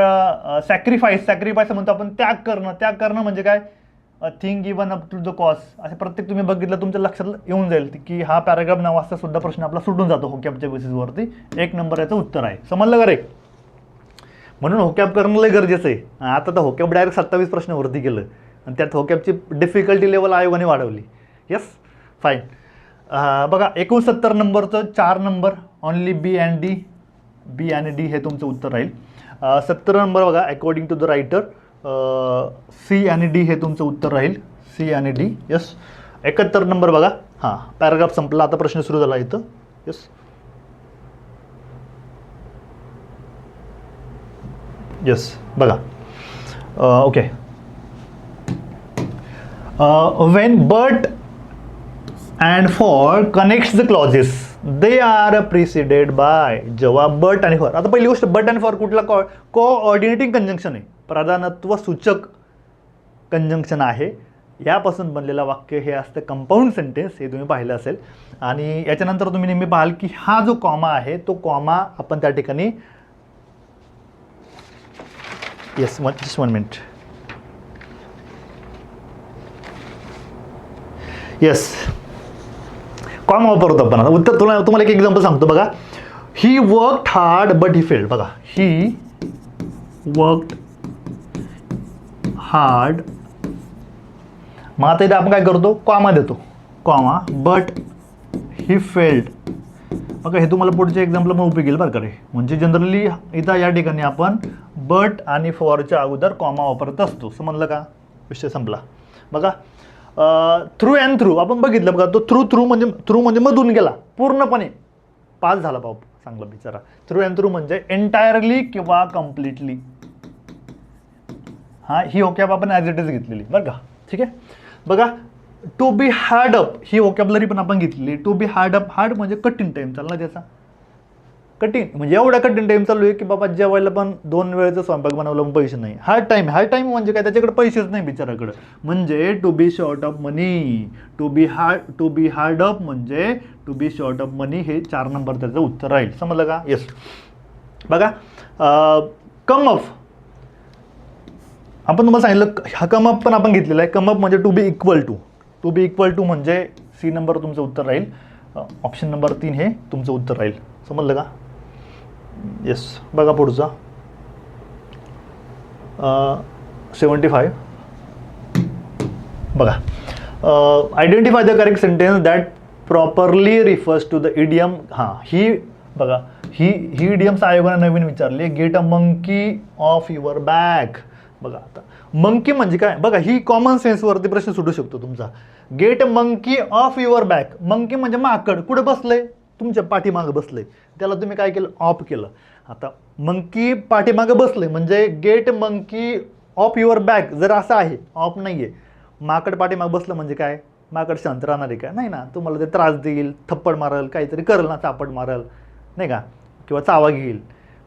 सॅक्रिफाईस म्हणतो आपण त्याग करणं म्हणजे काय, thing given up to the cause. असे प्रत्येक तुम्ही बघितलं तुमच्या लक्षात येऊन जाईल की हा पॅराग्राफ न वाचता सुद्धा प्रश्न आपला सुटून जातो होकॅपच्या बेसिसवरती. 1 नंबर याचं उत्तर आहे. समजलं का रे. म्हणून होकॅप करणं लय गरजेचं आहे. आता तर होकॅप डायरेक्ट 27 प्रश्नावरती केलं आणि त्यात होकॅपची डिफिकल्टी लेवल आयोगाने वाढवली. Yes, fine. बघा 69 नंबरचं 4 नंबर ऑनली बी आणि डी हे तुमचं उत्तर राहील. 70 नंबर बघा according to the writer, C आणि डी हे तुमचं उत्तर राहील, सी आणि डी. यस. 71 नंबर बघा. हां, पॅराग्राफ संपला, आता प्रश्न सुरू झाला इथं. यस. यस बघा. Okay. Wien but and for connects the clauses they are preceded bye. जेव्हा बट आणि फॉर, आता पहिली गोष्ट बट अँड फॉर कुठला कोऑर्डिनेटिंग कंजंक्शन आहे, प्राधान्यत्व सूचक कंजंक्शन आहे. यापासून बनलेलं वाक्य हे असतं कंपाऊंड सेंटेन्स, हे तुम्ही पाहिलं असेल. आणि याच्यानंतर तुम्ही नेहमी पाहाल की हा जो कॉमा आहे तो कॉमा आपण त्या ठिकाणी, yes just 1 minute. Yes, comma वापरतो आपण. उत्तर तुम्हाला एक एक्झाम्पल सांगतो बघा. He worked hard but he failed. बघा, ही वर्कड हार्ड, मग आता इथे आपण काय करतो, कॉमा देतो, कॉमा बट ही फेल्ड. बघा हे तुम्हाला पुढच्या एक्झाम्पल मग उपयोगी येईल बरं का रे. म्हणजे जनरली इथं या ठिकाणी आपण बट आणि फॉरच्या अगोदर कॉमा वापरत असतो. समजलं का, विषय संपला. बघा थ्रू अँड थ्रू आपण बघितलं बघा, तो थ्रू म्हणजे मधून गेला, पूर्णपणे पास झाला पाहू, चांगला बिचारा. थ्रू अँड थ्रू म्हणजे एंटायरली किंवा कम्प्लिटली. ही ओकॅब आपण ॲज इट इज घेतलेली बरं का. ठीक आहे. बघा टू बी हार्ड अप ही ओकॅबलरी पण आपण घेतलेली. To be hard up, hard म्हणजे कठीण टाईम चालला त्याचा, कठीण म्हणजे एवढा कठीण टाईम चालू आहे की बाबा जेवायला पण 2 वेळेचं स्वयंपाक बनवलं पण पैसे नाही. हार्ड टाईम, हार्ड टाईम म्हणजे काय, त्याच्याकडे पैसेच नाही बिचाराकडे. म्हणजे to be short of money. To be hard up म्हणजे to be short of money, हे 4 नंबर त्याचं उत्तर राहील. समजलं का. येस. बघा कम अप आपण तुम्हाला सांगितलं, हा कम अप पण आपण घेतलेला आहे. कम अप म्हणजे to be equal to. To be equal to म्हणजे सी नंबर तुमचं उत्तर राहील. ऑप्शन नंबर 3 हे तुमचं उत्तर राहील. समजलं का. येस. बघा पुढचा 75. बघा identify the correct sentence that properly refers to the idiom. ही बघा ही इडियम्स आयोगाने नवीन विचारली. Get a monkey off your back. बघा आता मंकी म्हणजे काय, बघा ही कॉमन सेन्सवरती प्रश्न सुटू शकतो तुमचा. Get monkey off your back. Monkey म्हणजे माकड कुठे बसलंय, तुमच्या पाठीमागं बसलंय, त्याला तुम्ही काय केलं, ऑफ केलं. आता मंकी पाठीमागं बसलंय म्हणजे get monkey off your back जर असं आहे, ऑफ नाही आहे. माकड पाठीमागं बसलं म्हणजे काय, माकड शांत राहणार आहे का, नाही ना. तुम्हाला ते त्रास देईल, थप्पड मारल, काहीतरी करल ना, चापड मारल नाही का, किंवा चावा घेईल.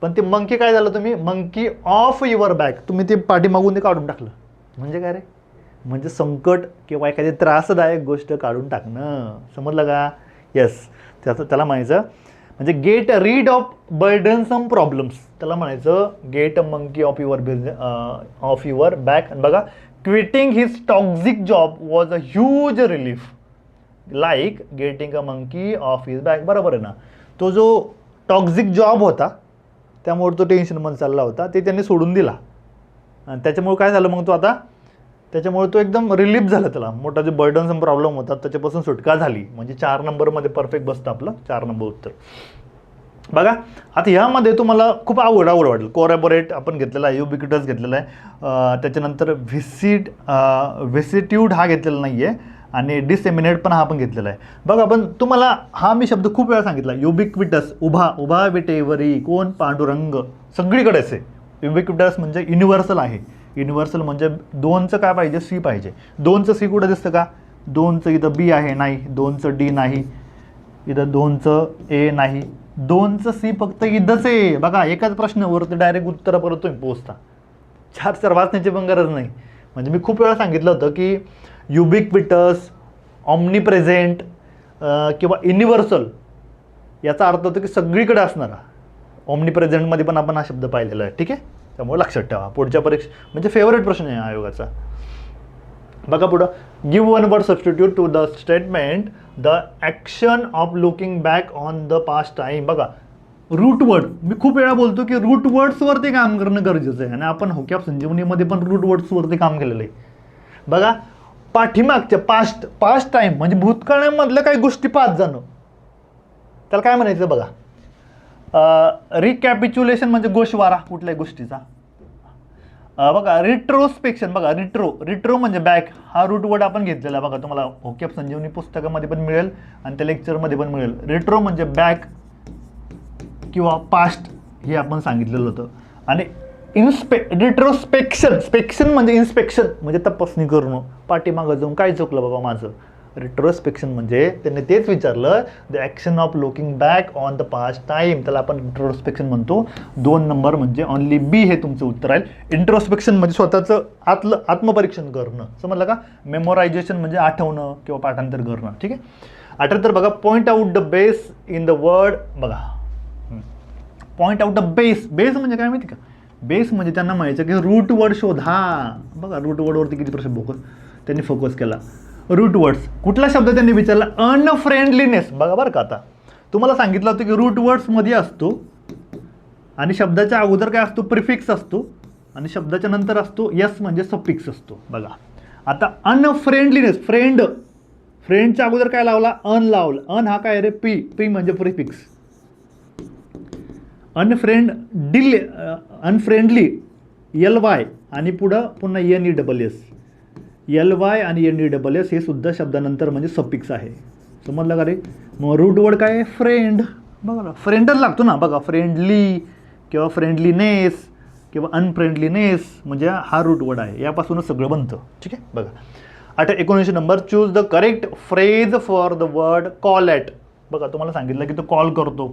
पण ते मंकी काय झालं, तुम्ही मंकी ऑफ युअर बॅक, तुम्ही ते पाठीमागून ते काढून टाकलं. म्हणजे काय रे, म्हणजे संकट किंवा एखादी त्रासदायक गोष्ट काढून टाकणं. समजलं का. येस. त्याला म्हणायचं म्हणजे get rid of burdensome problems, त्याला म्हणायचं get a monkey off your back. बघा quitting his toxic job was a huge relief like getting a monkey off his back. बरोबर आहे ना. तो जो टॉक्झिक जॉब होता त्यामुळे तो टेन्शनमध्ये चालला होता, ते त्यांनी सोडून दिला आणि त्याच्यामुळे काय झालं मग, तो आता त्याच्यामुळे तो एकदम रिलीफ झाला. त्याला मोठा जो बर्डनसम प्रॉब्लेम होता त्याच्यापासून सुटका झाली. म्हणजे 4 नंबरमध्ये परफेक्ट बसतं आपलं 4 नंबर उत्तर. बघा आता ह्यामध्ये तुम्हाला खूप आवड वाटेल. कोरॅबोरेट आपण घेतलेला आहे, युबिक्युटस घेतलेला आहे, त्याच्यानंतर व्हिसिट्यूड हा घेतलेला नाही आहे, आणि डिसेमिनेट पण हा पण घेतलेला आहे. बघा पण तुम्हाला हा मी शब्द खूप वेळा सांगितला. युबिक्विटस, उभा विटेवरी कोण, पांडुरंग, सगळीकडे असे. युबिक्विटस म्हणजे युनिव्हर्सल आहे. युनिव्हर्सल म्हणजे 2चं काय पाहिजे, सी पाहिजे. 2चं सी कुठं दिसतं का, 2चं इथं बी आहे नाही, 2चं डी नाही, इथं 2चं ए नाही, 2चं सी फक्त इथंच आहे. बघा एकाच प्रश्नावरती डायरेक्ट उत्तरापर्यंत तुम्ही पोहोचता. 4 वाचण्याची पण गरज नाही. म्हणजे मी खूप वेळा सांगितलं होतं की युबिक्विटस, ऑमनीप्रेझेंट किंवा युनिव्हर्सल याचा अर्थ होतो की सगळीकडे असणारा. ऑमनीप्रेझेंटमध्ये पण आपण हा शब्द पाहिलेला आहे. ठीक आहे. त्यामुळे लक्षात ठेवा. पुढच्या परीक्षा म्हणजे फेवरेट प्रश्न आहे आयोगाचा. बघा पुढं, give one word substitute to the statement the action of looking back on the past time. बघा रूट वर्ड, मी खूप वेळा बोलतो की रूट वर्ड्सवरती काम करणं गरजेचं आहे, आणि आपण होक्याप संजीवनीमध्ये पण रूट वर्ड्सवरती काम केलेलं आहे. बघा पाठीमागच्या पास्ट टाईम म्हणजे भूतकाळामधल्या काही गोष्टी पाहत जाणं, त्याला काय म्हणायचं बघा. रिकॅपिच्युलेशन म्हणजे गोषवारा कुठल्याही गोष्टीचा. बघा रिट्रोस्पेक्शन, बघा रिट्रो म्हणजे बॅक, हा रूट वर्ड आपण घेतलेला बघा. तुम्हाला होक्याप संजीवनी पुस्तकामध्ये पण मिळेल आणि त्या लेक्चरमध्ये पण मिळेल. रिट्रो म्हणजे बॅक किंवा पास्ट हे आपण सांगितलेलं होतं. आणि रिट्रोस्पेक्शन म्हणजे इन्स्पेक्शन म्हणजे तपासणी करणं, पाठीमागं जाऊन काय चुकलं बाबा माझं. रिट्रोस्पेक्शन म्हणजे त्यांनी तेच विचारलं, the action of looking back on the past time, त्याला आपण रिट्रोस्पेक्शन म्हणतो. 2 नंबर म्हणजे ऑनली बी हे तुमचं उत्तर आहे. इंट्रोस्पेक्शन म्हणजे स्वतःचं आत्मपरीक्षण करणं. समजलं का. मेमोरायझेशन म्हणजे आठवणं किंवा पाठांतर करणं. ठीक आहे. 78 बघा, point out the base in the word. बघा पॉईंट आउट द बेस म्हणजे काय माहिती का, बेस म्हणजे त्यांना माहिती की रूट वर्ड शोधा. बघा रूट वर्डवरती किती प्रश्न त्यांनी फोकस केला. रूट वर्ड्स कुठला शब्द त्यांनी विचारला, अनफ्रेंडलीनेस. बघा बरं का, आता तुम्हाला सांगितलं होतं की रूट वर्ड्समध्ये असतो आणि शब्दाच्या अगोदर काय असतो, प्रिफिक्स असतो, आणि शब्दाच्या नंतर असतो यस म्हणजे सफिक्स असतो. बघा आता अनफ्रेंडलीनेस, फ्रेंडच्या अगोदर काय लावला, लावलं. अन हा काय रे, पी म्हणजे प्रिफिक्स. अनफ्रेंडली LY आणि पुढं पुन्हा NESS. LY आणि NESS हे सुद्धा शब्दानंतर म्हणजे सफिक्स आहे. समजलं का रे. मग रूट वर्ड काय, फ्रेंड. बघा फ्रेंडच लागतो ना. बघा फ्रेंडली किंवा फ्रेंडलीनेस किंवा अनफ्रेंडलीनेस म्हणजे हा रूट वर्ड आहे, यापासूनच सगळं बनतं. ठीक आहे, बघा 19 number, choose the correct phrase for the word call at. बघा तुम्हाला सांगितलं की तो कॉल करतो.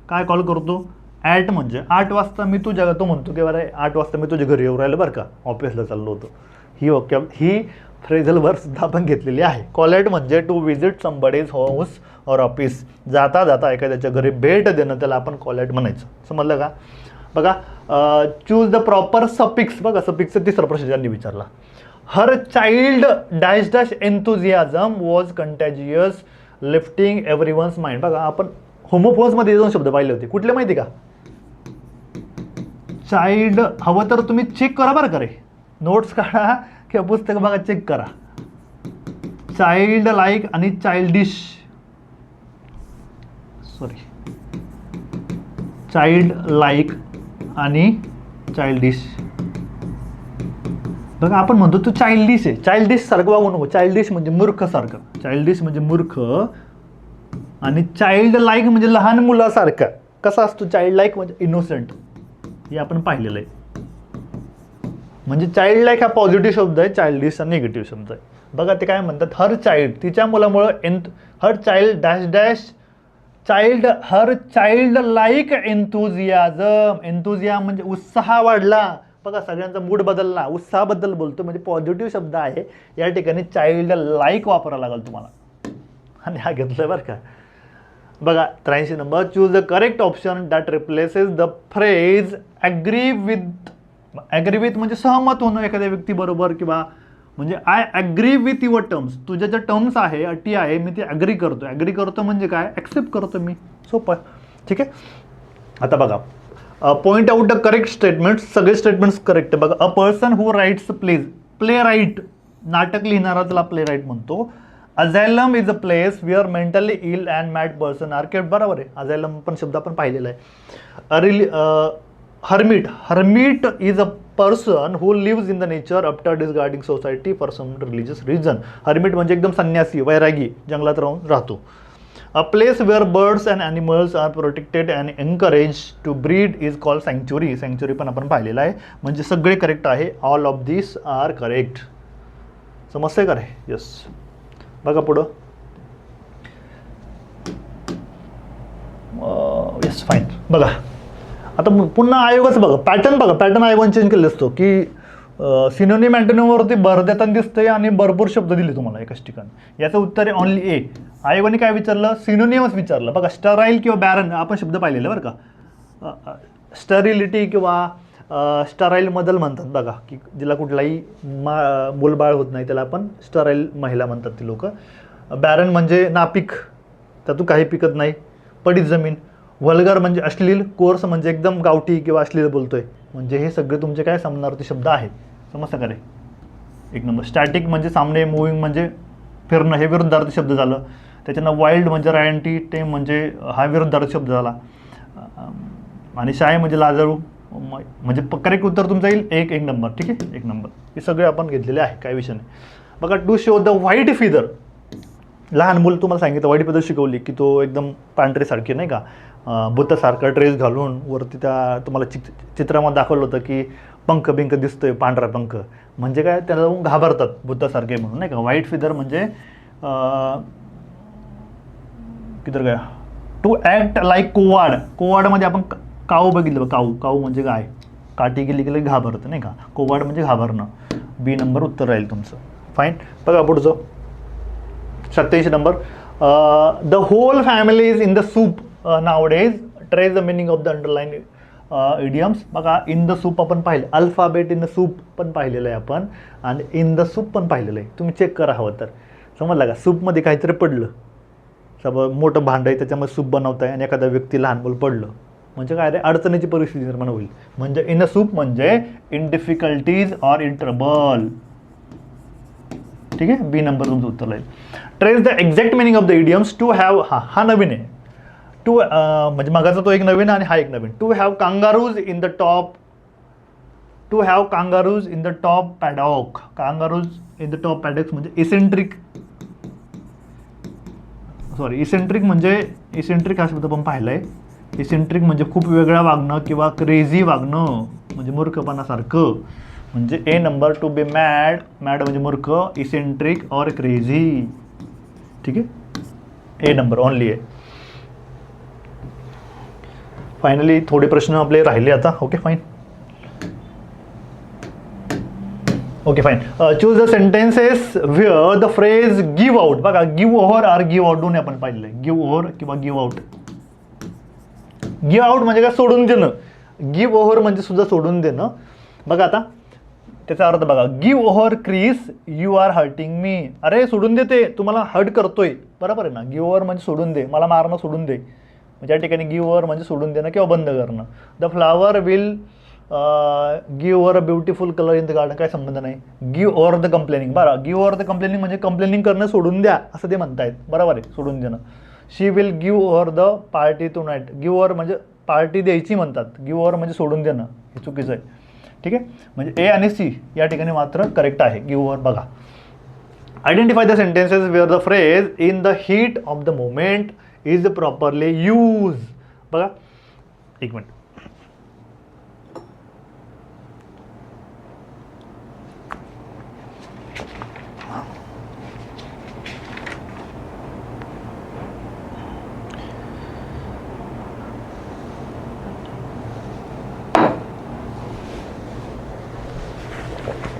काय कॉल करतो? ॲट म्हणजे 8 वाजता मी तुझ्या, तो म्हणतो की बरं 8 वाजता मी तुझ्या घरी येऊ राहिलं बरं का, ऑफिसला चाललो होतो. ही फ्रेझल वर्ड सुद्धा आपण घेतलेली आहे. कॉल ॲट म्हणजे टू विजिट समबडीज हाऊस और ऑफिस, जाता जाता एखाद्याच्या घरी भेट देणं, त्याला आपण कॉल ॲट म्हणायचं. समजलं का? बघा चूज द प्रॉपर सफिक्स. बघा सफिक्सचा तिसरा प्रश्न त्यांनी विचारला. Her child dash dash enthusiasm was contagious lifting everyone's mind. बघा आपण होमोफोन्समध्ये 2 शब्द पाहिले होते, कुठले माहिती का? चाइल्ड, हवं तर तुम्ही चेक करा बरं का रे, नोट्स काढा किंवा पुस्तक बघा, चेक करा. चाइल्ड लाईक आणि चाइल्डिश, सॉरी चाइल्ड लाईक आणि चाइल्डिश. बघा आपण म्हणतो तू चाइल्डिश आहे, चाइल्डिश सारखं वागू नको. चाइल्डिश म्हणजे मूर्ख सारखं, चाइल्डिश म्हणजे मूर्ख, आणि चाइल्ड लाईक म्हणजे लहान मुलासारखं. कसा असतो चाइल्ड लाईक? म्हणजे इनोसेंट. हे आपण पाहिलेलं आहे. म्हणजे चाइल्ड लाईक हा पॉझिटिव्ह शब्द आहे, चाइल्डिश हा निगेटिव्ह शब्द आहे. बघा ते काय म्हणतात, हर चाइल्ड, तिच्या मुलामुळं her child dash dash child, her child like enthusiasm. Enthusiasm म्हणजे उत्साह वाढला. बघा सगळ्यांचा मूड बदलला, उत्साहाबद्दल बोलतो म्हणजे पॉझिटिव्ह शब्द आहे. या ठिकाणी चाइल्ड लाईक वापरावा लागेल तुम्हाला, आणि हा घेतलं बरं का. बघा 83 number, choose the correct option that replaces the phrase agree with. Agree with म्हणजे सहमत होणं एखाद्या व्यक्तीबरोबर, किंवा म्हणजे I agree with your terms. तुझ्या ज्या टर्म्स आहे, अटी आहे, मी ती ॲग्री करतो. ॲग्री करतो म्हणजे काय? ॲक्सेप्ट करतो मी. सोपं आहे. ठीक आहे, आता बघा point out the correct statements. सगळे स्टेटमेंट्स करेक्ट आहे. बघा a person who writes plays, playwright, नाटक लिहिणारा त्याला प्ले राईट म्हणतो. Asylum is a place where mentally ill and mad person are kept. बरोबर आहे, अझायलम पण शब्द आपण पाहिलेला आहे. Hermit, hermit is a person who lives in the nature after discarding society for some religious reason. Hermit म्हणजे एकदम संन्यासी, वैरागी, जंगलात राहतो. A place where birds and animals are protected and encourage to breed is called sanctuary. Sanctuary पण आपण पाहिलेलं आहे. म्हणजे सगळे करेक्ट आहे. All of this are correct. समजतंय का रे? येस. बघा पुढं. Yes fine. बघा आता पुन्हा आयोगच बघा, पॅटर्न बघा, पॅटर्न आयोगाने चेंज केलेला असतो की सिनोनिम अँटोनिमवरती भर देताना दिसतंय आणि भरपूर शब्द दिले तुम्हाला एकाच ठिकाणी. याचं उत्तर आहे ऑनली ए. आयोगाने काय विचारलं? सिनोनिमच विचारलं. बघा स्टराईल किंवा बॅरन आपण शब्द पाहिलेले बरं का. स्टरिलिटी किंवा स्टराईल मदल म्हणतात बघा, की जिला कुठलाही मूलबाळ होत नाही त्याला आपण स्टराईल महिला म्हणतात ती लोक. बॅरन म्हणजे नापीक, त्यातून काही पिकत नाही, पडीत जमीन. व्हल्गर म्हणजे अश्लील, कोर्स म्हणजे एकदम गावठी किंवा अश्लील बोलतोय. म्हणजे हे सगळे तुमचे काय समानार्थी शब्द आहेत. समजतं का रे? एक नंबर. स्टॅटिक म्हणजे सामने, मूविंग म्हणजे फिरणं, हे विरुद्धार्थी शब्द झालं. त्याच्यानं वाईल्ड म्हणजे रायंटी, टेम म्हणजे हा विरुद्धार्थी शब्द झाला. आणि शाय म्हणजे लाजाळू. म्हणजे करेक्ट उत्तर तुमचं येईल एक नंबर. ठीक आहे, 1 नंबर. हे सगळे आपण घेतलेले आहे, काय विषय नाही. बघा to show the white feather. लहान मुलं तुम्हाला सांगितलं व्हाईट फिदर शिकवली की तो एकदम पांढरेसारखे नाही का, बुद्धासारखा ड्रेस घालून वरती त्या तुम्हाला चित्रामध्ये दाखवलं होतं की पंख बिंक दिसतोय, पांढरा पंख. म्हणजे काय, त्याला घाबरतात बुद्धासारखे म्हणून नाही का. व्हाईट फिदर म्हणजे किती काय, टू ॲक्ट लाईक कोवाड. कोवाडमध्ये आपण काऊ बघितलं. काऊ म्हणजे काय, काठी गेली गेली घाबरतं नाही का. कोवाड म्हणजे घाबरणं. बी नंबर उत्तर राहील तुमचं. फाईन. बघा पुढचं 87 number. The whole family is in the soup nowadays. Trace the meaning of the underline idioms. बघा इन द सूप आपण पाहिलं, अल्फाबेट इन द सूप पण पाहिलेलं आहे आपण, आणि इन द सूप पण पाहिलेलं आहे. तुम्ही चेक करा हवं तर. समजलं का? सूपमध्ये काहीतरी पडलं, मोठं भांडं आहे त्याच्यामध्ये सूप बनवताय आणि एखादा व्यक्ती लहान मुलं पडलं म्हणजे काय रे, अडचणीची परिस्थिती निर्माण होईल. म्हणजे इन अ सूप म्हणजे in difficulties or in trouble. ठीक आहे, बी नंबर तुमचं उत्तर राहील. Trace the exact meaning of the idioms. To have, हा नवीन आहे. टू म्हणजे मगाचा तो एक नवीन आणि हा एक नवीन. To have kangaroos in the top. To have kangaroos in the top paddock. Kangaroos in the top paddocks म्हणजे इसेंट्रिक. सॉरी, इसेंट्रिक म्हणजे इसेंट्रिक हा शब्द पण पाहिला आहे. इसेंट्रिक म्हणजे खूप वेगळं वागणं किंवा क्रेझी वागणं म्हणजे मूर्खपणासारखं. म्हणजे A number to be mad, mad म्हणजे मूर्ख, इसेंट्रिक और क्रेझी. ठीक आहे, ए नंबर ओनली आहे. फायनली थोडे प्रश्न आपले राहिले आता. Okay fine. Okay fine. Choose the sentences where the phrase give out. बघा give over or give out दोन्ही आपण पाहिलेलं आहे. गिव्ह ओव्हर किंवा गिव्ह आउट. गिव्ह आउट म्हणजे काय, सोडून देणं. गिव्ह ओव्हर म्हणजे सुद्धा सोडून देणं. बघा आता त्याचा अर्थ बघा. Give over Chris, you are hurting me. अरे सोडून देते, तुम्हाला हर्ट करतोय. बरोबर आहे ना. गिव्ह ओव्हर म्हणजे सोडून दे, मला मारणं सोडून दे. म्हणजे या ठिकाणी गिव्ह ओव्हर म्हणजे सोडून देणं किंवा बंद करणं. The flower will give over a beautiful colour in the garden. काय संबंध नाही. Give over the complaining. बरं, गिव्ह ओव्हर द कंप्लेनिंग म्हणजे कंप्लेनिंग करणं सोडून द्या असं ते म्हणतायत. बरोबर आहे, सोडून देणं. She will give over the party tonight. Give over म्हणजे पार्टी द्यायची म्हणतात. गिव्ह ओव्हर म्हणजे सोडून देणं, हे चुकीचं आहे. ठीक आहे, म्हणजे ए आणि सी या ठिकाणी मात्र करेक्ट आहे. Give over. बघा identify the sentences where the phrase in the heat of the moment is properly use. बघा एक मिनिट.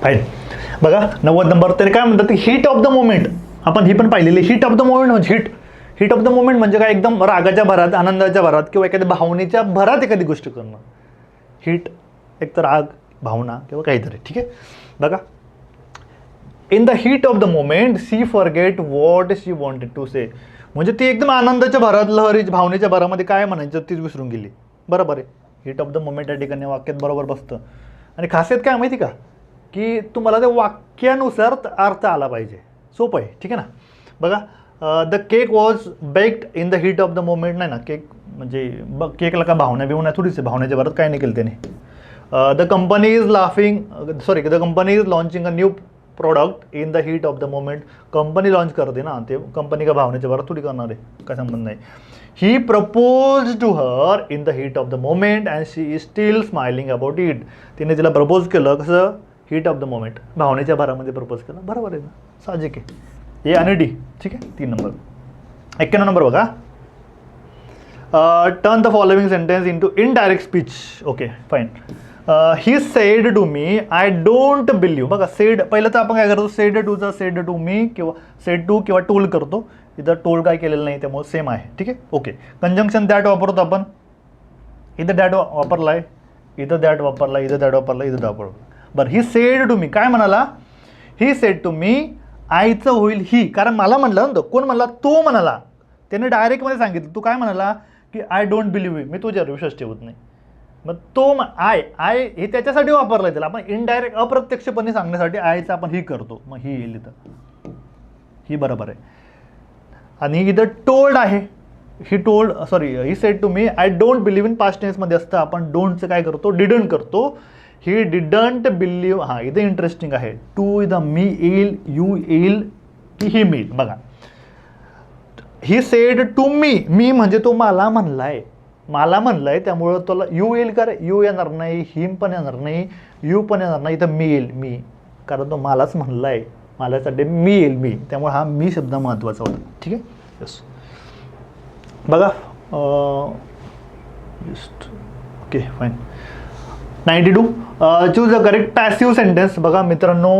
फाईन. बघा 90 नंबर. तरी काय म्हणतात, हीट ऑफ द मोमेंट. आपण ही पण पाहिलेली. हीट ऑफ द मोमेंट म्हणजे हीट ऑफ द मोमेंट म्हणजे काय, एकदम रागाच्या भरात, आनंदाच्या भरात किंवा एखाद्या भावनेच्या भरात एखादी गोष्ट करणं. हीट एक तर राग, भावना किंवा काहीतरी. ठीक आहे. बघा in the heat of the moment she forget what she wanted to say. म्हणजे ती एकदम आनंदाच्या भरात, लहरी भावनेच्या भरामध्ये काय म्हणायचं तीच विसरून गेली. बरोबर आहे. हीट ऑफ द मोमेंट या ठिकाणी वाक्यात बरोबर बसतं. आणि खासियत काय माहिती का, की तुम्हाला त्या वाक्यानुसार अर्थ आला पाहिजे. सोपं आहे. ठीक आहे ना. बघा the cake was baked in the heat of the moment. नाही ना, केक म्हणजे केकला का भावना बिवना थोडीच आहे. भावनेच्या भरात काय नाही केलं त्याने. The company is the company is launching a new product in the heat of the moment. Company launch करते ना, ते कंपनी का भावनेच्या भरात थोडी करणार आहे, काय संबंध नाही. He propose to her in the heat of the moment and she is still smiling about it. तिने तिला प्रपोज केलं कसं, हीट ऑफ द मोमेंट, भावनेच्या भरामध्ये प्रपोज केलं. बरोबर आहे ना, साहजिक आहे. ए आणि डी. ठीक आहे. 3 नंबर. 91 नंबर बघा. Turn the following sentence into indirect speech. Okay fine. He said to me I don't believe. बघा सेड, पहिलं तर आपण काय करतो, सेड टूचा सेड टू मी किंवा सेड टू किंवा टोल करतो. इथं टोल काय केलेलं नाही, त्यामुळे सेम आहे. ठीक आहे. ओके. कंजंक्शन दॅट वापरतो आपण. इथं दॅट वापरला आहे, इथं दॅट वापरला, इथं दॅट वापरला, इथं दॅट वापरला. बरं, ही सेड टू मी काय म्हणाला, ही सेड टू मी. आईचं होईल ही, कारण मला म्हणलं ना, कोण म्हणला, तो म्हणाला. त्याने डायरेक्टमध्ये सांगितलं. तू काय म्हणाला की आय डोंट बिलीव्ह यू, मी तुझ्यावर विश्वास ठेवत नाही. मग तो आय हे त्याच्यासाठी वापरलं आहे. त्याला आपण इनडायरेक्ट अप्रत्यक्षपणे सांगण्यासाठी आयचं आपण ही करतो. मग ही येईल इथं, ही बरोबर आहे. आणि इथं टोल्ड आहे. He said to me I don't believe in past टेन्समध्ये असतं. आपण डोंटचं काय करतो, डिडंट करतो. He didn't believe. हां, इथं इंटरेस्टिंग आहे. टू इथं मी येईल, यू येईल की ही मी. बघा ही सेड टू मी. मी म्हणजे तो मला म्हणलाय, त्यामुळं तुला यू येईल का रे, यू येणार नाही, हिम पण येणार नाही, यू पण येणार नाही. इथं मी येईल, मी, कारण तो मलाच म्हणलाय, मलासाठी मी येईल, मी. त्यामुळे हा मी शब्द महत्त्वाचा होता. ठीक आहे. यस. बघा okay fine. 92. Choose the correct passive sentence. बघा मित्रांनो,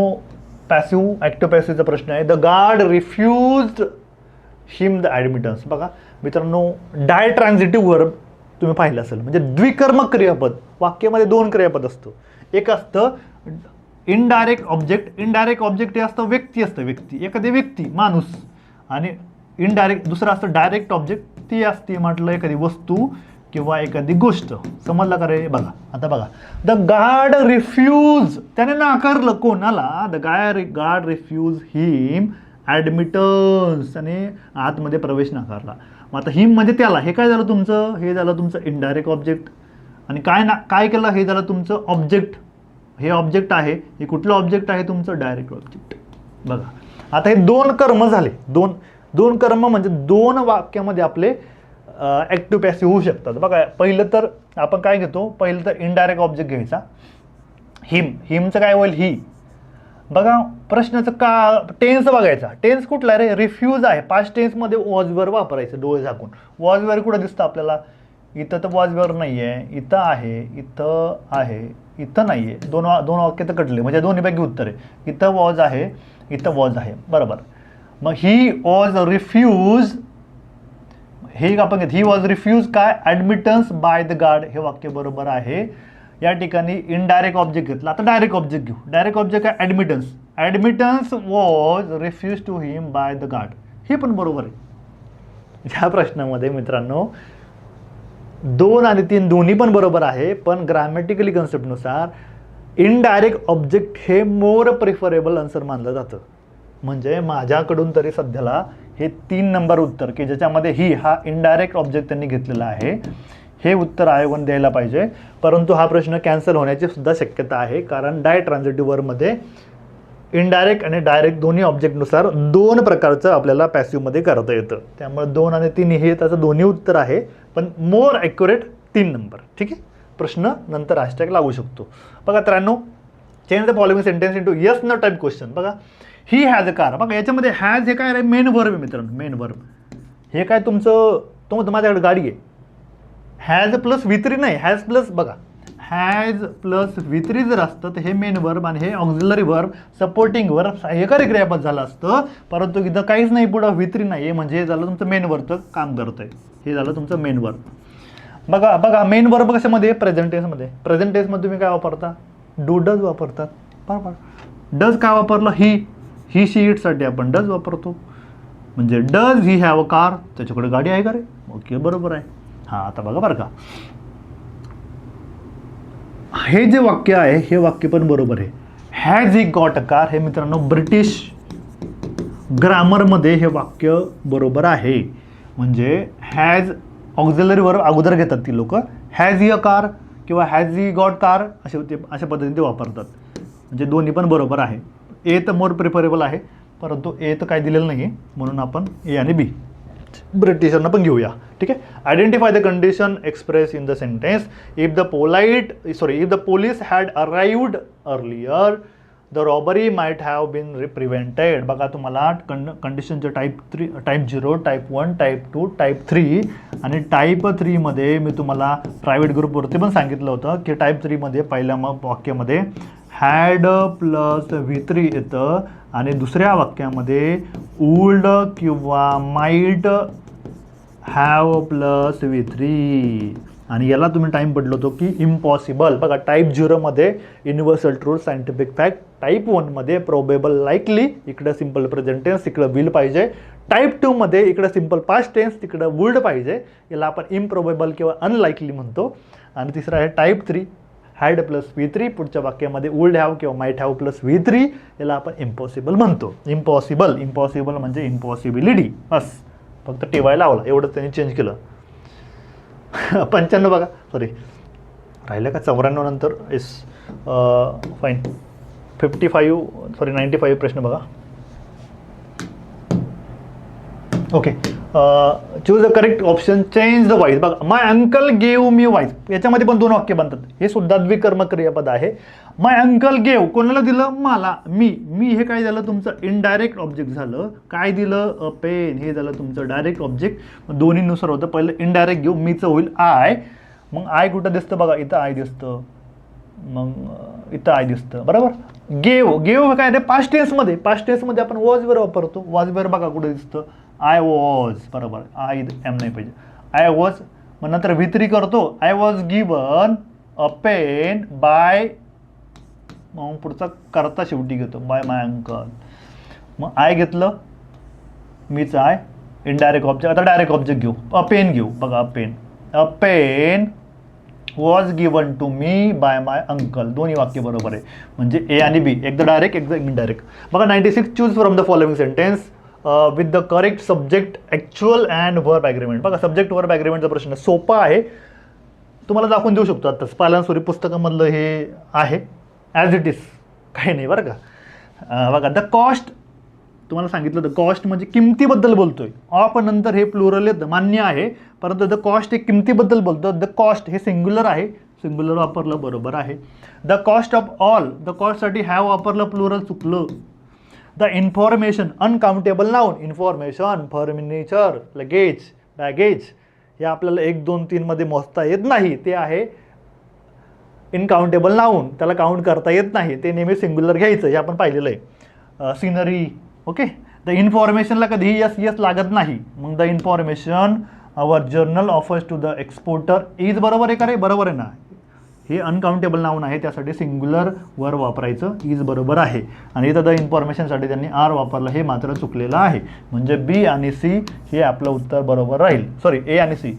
पॅसिव्ह ॲक्टिव्ह पॅसिव्हचा प्रश्न आहे. The guard refused him the admittance. बघा मित्रांनो, डाय ट्रान्झिटिव्ह वर्ब तुम्ही पाहिलं असेल, म्हणजे द्विकर्मक क्रियापद. वाक्यामध्ये 2 क्रियापद असतं. एक असतं इनडायरेक्ट ऑब्जेक्ट. इनडायरेक्ट ऑब्जेक्ट हे असतं व्यक्ती, एखादी व्यक्ती, माणूस. आणि इनडायरेक्ट दुसरं असतं डायरेक्ट ऑब्जेक्ट. ती असते म्हटलं एखादी वस्तू किंवा एखादी गोष्ट. समजलं का रे. बघा आता बघा, द गार्ड रिफ्यूज, त्याने नाकारलं कोणाला, द गार्ड रिफ्यूज हिम ॲडमिटन्स, आणि आतमध्ये प्रवेश नाकारला. मग आता हिम म्हणजे त्याला, हे काय झालं तुमचं, हे झालं तुमचं इनडायरेक्ट ऑब्जेक्ट. आणि काय केलं, हे झालं तुमचं ऑब्जेक्ट. हे ऑब्जेक्ट आहे, हे कुठलं ऑब्जेक्ट आहे तुमचं, डायरेक्ट ऑब्जेक्ट. बघा आता हे 2 कर्म झाले. दोन कर्म म्हणजे 2 वाक्यामध्ये आपले ॲक्टिव्ह पॅसिव्ह होऊ शकतात. बघा पहिलं तर आपण काय घेतो, पहिलं तर इनडायरेक्ट ऑब्जेक्ट घ्यायचा. हिमचं काय होईल, ही. बघा प्रश्नाचं का टेन्स बघायचा. टेन्स कुठला रे, रिफ्यूज आहे. पास्ट टेन्समध्ये वॉजवर वापरायचं डोळे झाकून. वॉजवर कुठं दिसतं आपल्याला, इथं तर वॉजवर नाही आहे, इथं आहे, इथं आहे, इथं नाही आहे. दोन वाक्य तर कटले, म्हणजे दोन्हीपैकी उत्तर आहे. इथं वॉज आहे, इथं वॉज आहे, बरोबर. मग ही वॉज रिफ्यूज, हे आपण घेत, ही वॉज रिफ्यूज काय, ॲडमिटन्स बाय द गार्ड, हे वाक्य बरोबर आहे. या ठिकाणी इनडायरेक्ट ऑब्जेक्ट घेतला. आता डायरेक्ट ऑब्जेक्ट घेऊ. डायरेक्ट ऑब्जेक्ट आहे admittance. Admittance was refuse to him by the guard, हे पण बरोबर आहे. ह्या प्रश्नामध्ये मित्रांनो 2 आणि 3 दोन्ही पण बरोबर आहे, पण ग्रामॅटिकली कन्सेप्टनुसार इनडायरेक्ट ऑब्जेक्ट हे मोर प्रिफरेबल आन्सर मानलं जातं. म्हणजे माझ्याकडून तरी सध्याला हे 3 नंबर उत्तर की ज्याच्यामध्ये ही हा इनडायरेक्ट ऑब्जेक्ट त्यांनी घेतलेला आहे, हे उत्तर आयोगाने द्यायला पाहिजे. परंतु हा प्रश्न कॅन्सल होण्याची सुद्धा शक्यता आहे, कारण डाय ट्रान्झिटिव्ह वर्बमध्ये इनडायरेक्ट आणि डायरेक्ट दोन्ही ऑब्जेक्टनुसार 2 प्रकारचं आपल्याला पॅसिव्हमध्ये करता येतं. त्यामुळे 2 आणि 3 हे त्याचं दोन्ही उत्तर आहे, पण मोर ॲक्युरेट 3 नंबर. ठीक आहे, प्रश्न नंतर हॅशटॅग लागू शकतो. बघा 93, change the following sentence into yes no type question. बघा ही हॅज अ कार. बघा याच्यामध्ये हॅज हे काय रे, मेन वर्ब आहे मित्रांनो, मेन वर्ब. हे काय तुमचं माझ्याकडे गाडी आहे. हॅज प्लस V3 नाही, हॅज प्लस, बघा हॅज प्लस V3 जर असतं तर हे मेन वर्ब आणि हे ऑक्झिलरी वर्ब, सपोर्टिंग वर्ब, सहाय्यकारी क्रियापद झालं असतं. परंतु इथं काहीच नाही, पुढं V3 नाही आहे, म्हणजे हे झालं तुमचं मेन वर्बचं काम करतंय. हे झालं तुमचं मेन वर्ब. बघा मेन वर्ब कशामध्ये, प्रेझेंट टेन्समध्ये. प्रेझेंट टेन्समध्ये तुम्ही काय वापरता, डू डज वापरतात, बरोबर. डज काय वापरलं, ही शी इटसाठी आपण डज वापरतो. म्हणजे does he have a car, त्याच्याकडे गाडी आहे का रे, ओके बरोबर आहे. हां आता बघा बरं का, हे जे वाक्य आहे हे वाक्य पण बरोबर आहे. Has he got a car, हे मित्रांनो ब्रिटिश ग्रामरमध्ये हे वाक्य बरोबर आहे. म्हणजे हॅज ऑक्झिलरी वर्ब अगोदर घेतात ती लोक. हॅज ही अ कार किंवा हॅज ही गॉट कार अशा पद्धतीने ते वापरतात. म्हणजे दोन्ही पण बरोबर आहे. ए तर मोर प्रिफरेबल आहे, परंतु ए तर काय दिलेलं नाही आहे, म्हणून आपण ए आणि बी ब्रिटिशांना पण घेऊया. ठीक आहे. Identify the condition express in the sentence. If the police had arrived earlier the robbery might have been prevented. बघा तुम्हाला कंडिशनचे टाईप 0, टाईप 1, टाईप 2, टाईप 3 आणि टाईप 3 मध्ये मी तुम्हाला प्रायव्हेट ग्रुपवरती पण सांगितलं होतं की टाईप 3 मध्ये पहिल्या वाक्यामध्ये हॅड प्लस V3 येतं आणि दुसऱ्या वाक्यामध्ये वुल्ड किंवा माइट हॅव प्लस V3 आणि याला तुम्ही टाईम पडलो होतो की इम्पॉसिबल. बघा टाईप 0 मध्ये universal truth, scientific fact. Type 1 मध्ये प्रोबेबल, लाईकली, इकडं सिम्पल प्रेझेंट टेन्स, इकडं विल पाहिजे. टाईप 2 मध्ये इकडं सिम्पल पास्ट टेन्स, तिकडं वुल्ड पाहिजे. याला आपण इम्प्रोबेबल किंवा अनलाईकली म्हणतो. आणि तिसरं आहे टाईप 3, हॅड प्लस V3, पुढच्या वाक्यामध्ये वुल्ड हॅव किंवा माइट हॅव प्लस V3, याला आपण इम्पॉसिबल म्हणतो. इम्पॉसिबल म्हणजे इम्पॉसिबिलिटी, बस फक्त टेवाय लावला एवढं त्यांनी चेंज केलं. 95 बघा, सॉरी राहिलं का 94 नंतर इस फाईन. 95 प्रश्न बघा. Okay, choose the correct option, change the wise. बघा माय अंकल गेव मी वाईज, याच्यामध्ये पण 2 वाक्य बनतात. हे सुद्धा द्विकर्म क्रियापद आहे. माय अंकल गेव, कोणाला दिलं, मला, मी हे काय झालं तुमचं इनडायरेक्ट ऑब्जेक्ट झालं. काय दिलं, अ पेन, हे झालं तुमचं डायरेक्ट ऑब्जेक्ट. दोन्हीनुसार होतं. पहिलं इनडायरेक्ट घेऊ, मीचं होईल आय. मग आय कुठं दिसतं, बघा इथं आय दिसतं, मग इथं आय दिसतं, बरोबर. गेव काय रे, पास्ट टेन्समध्ये आपण वॉजवर वापरतो. वॉजवर बघा कुठं दिसतं, आय वॉज, बरोबर. आय एम नाही पाहिजे, आय वॉज. मग नंतर V3 करतो, I was given a pen by, मग पुढचा करता शेवटी घेतो, बाय माय अंकल. मग आय घेतलं, मीच आय, इनडायरेक्ट ऑब्जेक्ट. आता डायरेक्ट ऑब्जेक्ट घेऊ, अ पेन घेऊ. बघा a pen was given to me by my uncle. दोन्ही वाक्य बरोबर आहे. म्हणजे ए आणि बी, एकदा डायरेक्ट एकदा इनडायरेक्ट. बघा 96, choose from the following sentence with the correct subject, actual and verb agreement. बघा सब्जेक्ट वर्ब ॲग्रीमेंटचा प्रश्न सोपा आहे, तुम्हाला दाखवून देऊ शकतो. आत्ताच पालनसुरी पुस्तकामधलं हे आहे, ॲज इट इज, काही नाही बरं का. बघा द कॉस्ट, तुम्हाला सांगितलं होतं कॉस्ट म्हणजे किमतीबद्दल बोलतोय. ऑफ नंतर हे प्लुरल येतं, मान्य आहे, परंतु द कॉस्ट हे किमतीबद्दल बोलतो. द कॉस्ट हे सिंग्युलर आहे, सिंग्युलर वापरलं बरोबर आहे. The cost of all, the कॉस्टसाठी हॅव वापरलं प्लुरल चुकलं. The information uncountable noun, information, furniture, luggage, baggage हे आपल्याला 1 2 3 मध्ये मोजता येत नाही, ते आहे इनकाउंटेबल नाऊन, त्याला काउंट करता येत नाही, ते नेहमी सिंग्युलर घ्यायचं, हे आपण पाहिलेलं आहे. Scenery, okay. द इन्फॉर्मेशनला कधीही यस लागत नाही, मग the information our journal offers to the exporter is बरोबर आहे का रे? बरोबर आहे ना. हे अनकाउंटेबल नाऊन आहे, त्यासाठी सिंग्युलर वर वापरायचं, इज बरोबर आहे. आणि इथं द इन्फॉर्मेशनसाठी त्यांनी आर वापरलं, हे मात्र चुकलेलं आहे. म्हणजे बी आणि सी हे आपलं उत्तर बरोबर राहील. सॉरी, ए आणि सी,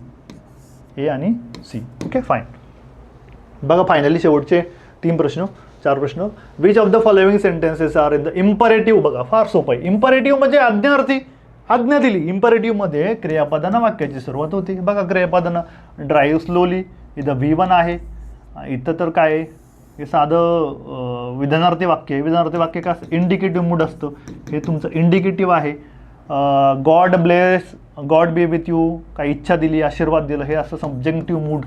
ए आणि सी. Okay, fine. बघा फायनली शेवटचे 4 प्रश्न. Which of the following sentences are in the imperative. बघा फार सोपं आहे. इम्परेटिव्ह म्हणजे आज्ञार्थी, आज्ञा दिली. इम्परेटिव्हमध्ये क्रियापदानं वाक्याची सुरुवात होती. बघा क्रियापदानं ड्राईव्ह स्लोली, इथं V1 आहे. इथं तर काय हे साधं विधानार्थी वाक्य आहे. विधानार्थी वाक्य का इंडिकेटिव्ह मूड असतं, हे तुमचं इंडिकेटिव्ह आहे. God bless, God B with you, काही इच्छा दिली, आशीर्वाद दिलं, हे असं सब्जेक्टिव्ह मूड.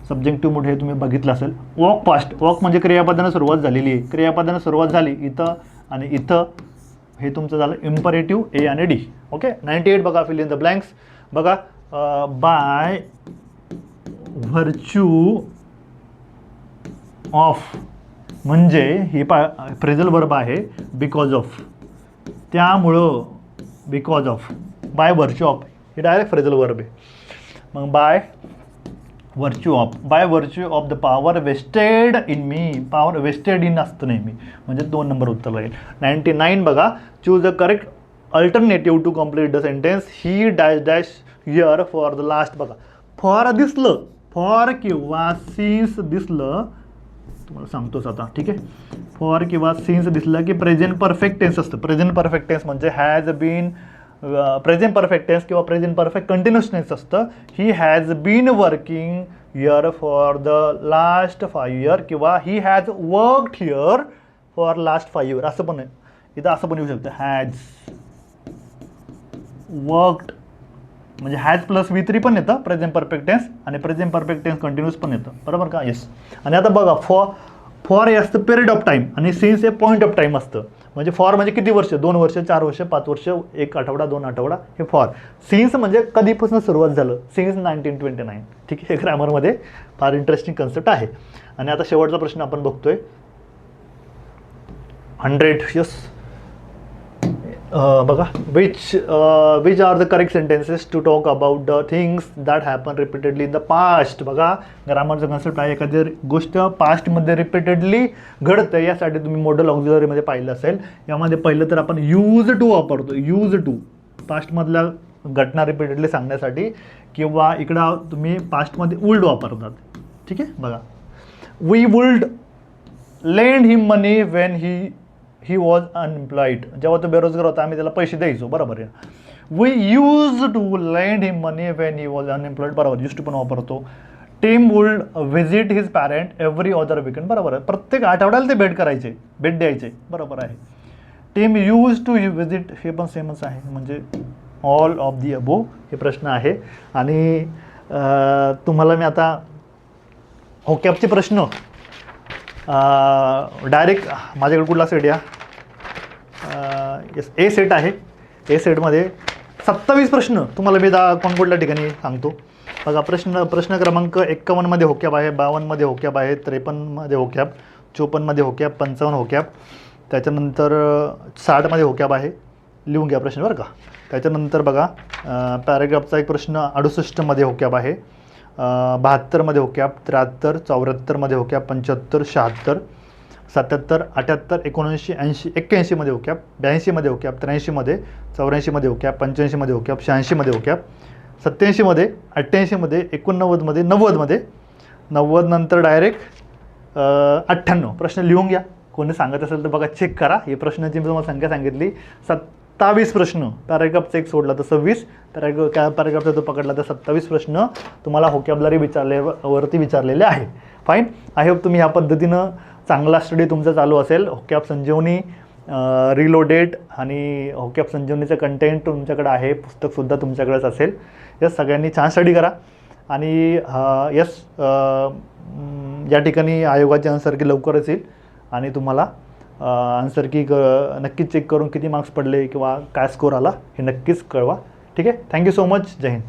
सब्जेक्टिव्ह मूड हे तुम्ही बघितलं असेल. वॉक पास्ट, वॉक म्हणजे क्रियापदानं सुरुवात झालेली आहे, क्रियापदानं सुरुवात झाली इथं आणि इथं, हे तुमचं झालं इम्परेटिव्ह, ए आणि डी. ओके. 98 बघा, फिल इन द ब्लँक्स. बघा बाय व्हर्च्यू ऑफ म्हणजे ही फ्रेझल वर्ब आहे, बिकॉज ऑफ, त्यामुळं, because of, by virtue of हे डायरेक्ट फ्रेझल वर्ब आहे. मग by virtue of, by virtue of the power vested in me, power vested in असतं नेहमी, म्हणजे 2 नंबर उत्तर राहील. 99 बघा, choose the correct alternative to complete the sentence. He dash dash here for the last. बघा for दिसलं, for किंवा since दिसलं, तुम्हाला सांगतोच आता, ठीक आहे. फॉर किंवा सिन्स दिसलं की प्रेझेंट परफेक्ट टेन्स असतं. प्रेझेंट परफेक्ट टेन्स म्हणजे has been, present perfect tense किंवा प्रेझेंट परफेक्ट कंटिन्युअस टेन्स असतं. He has been working here for the last 5 years किंवा he has worked here for last 5 years असं पण आहे. इथं असं पण येऊ शकतं, हॅज वर्कड म्हणजे हॅज प्लस V3 पण येतं प्रेझेंट परफेक्ट टेन्स, आणि प्रेझेंट परफेक्ट टेन्स कंटिन्यूस पण येतं, बरोबर का? येस. आणि आता बघा फॉर हे असतं पिरियड ऑफ टाईम आणि सिन्स हे पॉईंट ऑफ टाईम असतं. म्हणजे फॉर म्हणजे किती वर्ष, 2 वर्ष, 4 वर्ष, 5 वर्ष, 1 आठवडा, 2 आठवडा, हे फॉर. सिन्स म्हणजे कधीपासून सुरुवात झालं, सिन्स 1929. ठीक आहे, ग्रामरमध्ये फार इंटरेस्टिंग कन्सेप्ट आहे. आणि आता शेवटचा प्रश्न आपण बघतोय 100. यस. बघा which are the correct sentences to talk about the things that happen repeatedly in the past. बघा ग्रामरचा कन्सेप्ट आहे, एखादी गोष्ट पास्टमध्ये रिपीटेडली घडतं, यासाठी तुम्ही मॉडल ऑक्झिलरीमध्ये पाहिलं असेल. यामध्ये पहिलं तर आपण यूज टू वापरतो. यूज टू पास्टमधल्या घटना रिपीटेडली सांगण्यासाठी, किंवा इकडं तुम्ही पास्टमध्ये वुल्ड वापरतात. ठीक आहे. बघा we would lend him money when he was unemployed. जेव्हा तो बेरोजगार होता आम्ही त्याला पैसे द्यायचो, बरोबर आहे. We use to lend him money when he was unemployed, बरोबर, यूज टू पण वापरतो. Tim would visit his parent every other weekend, बरोबर आहे, प्रत्येक आठवड्याला ते भेट द्यायचे, बरोबर आहे. टीम यूज टू व्हिजिट हे पण सेमच आहे, म्हणजे ऑल ऑफ दी अबो हे प्रश्न आहे. आणि तुम्हाला मी आता होकॅपचे प्रश्न डायरेक्ट माझ्याकडे कुठला सेट या येस ए सेट आहे. ए सेटमध्ये 27 प्रश्न तुम्हाला मी कुठल्या ठिकाणी सांगतो. बघा प्रश्न क्रमांक 51 मध्ये होकॅप आहे, 52 मध्ये होकॅप आहे, 53 मध्ये होकॅप, 54 मध्ये होकॅप, 55 होकॅप, त्याच्यानंतर 60 मध्ये होकॅप आहे. लिहून घ्या प्रश्न, बरं का. त्याच्यानंतर बघा पॅराग्राफचा एक प्रश्न 68 मध्ये होकॅप आहे, 72 मध्ये होकॅप, 73, 74 मध्ये होकॅप, 75, 76, 77, 78, 79, 80, 81 मध्ये होकॅप, 82 मध्ये होकॅप, 83 मध्ये, 84 मध्ये होकॅप, 85 मध्ये होकॅप, 86 मध्ये होकॅप, 87 मध्ये, 88 मध्ये, 89 मध्ये, 90 मध्ये, 90 नंतर डायरेक्ट 98. प्रश्न लिहून घ्या. कोणी सांगत असेल तर बघा चेक करा. ही प्रश्नाची मी तुम्हाला संख्या सांगितली 27 प्रश्न. पॅराग्राफचा एक सोडला तर 26, पॅराग्राफचा तो पकडला तर 27 प्रश्न तुम्हाला होकॅबलरी वरती विचारलेले आहे. फाईन. आय होप तुम्ही ह्या पद्धतीनं चांगला स्टडी तुमचा चालू असेल. होकॅब संजीवनी रिलोडेड आणि होके ऑफ संजीवनीचं कंटेंट तुमच्याकडे आहे, पुस्तकसुद्धा तुमच्याकडेच असेल. यस, सगळ्यांनी छान स्टडी करा. आणि यस, या ठिकाणी आयोगाची आन्सर की लवकरच येईल आणि तुम्हाला आन्सर की नक्कीच चेक करून किती मार्क्स पडले किंवा काय स्कोर आला हे नक्कीच कळवा. ठीक आहे, थँक्यू सो मच. जय हिंद.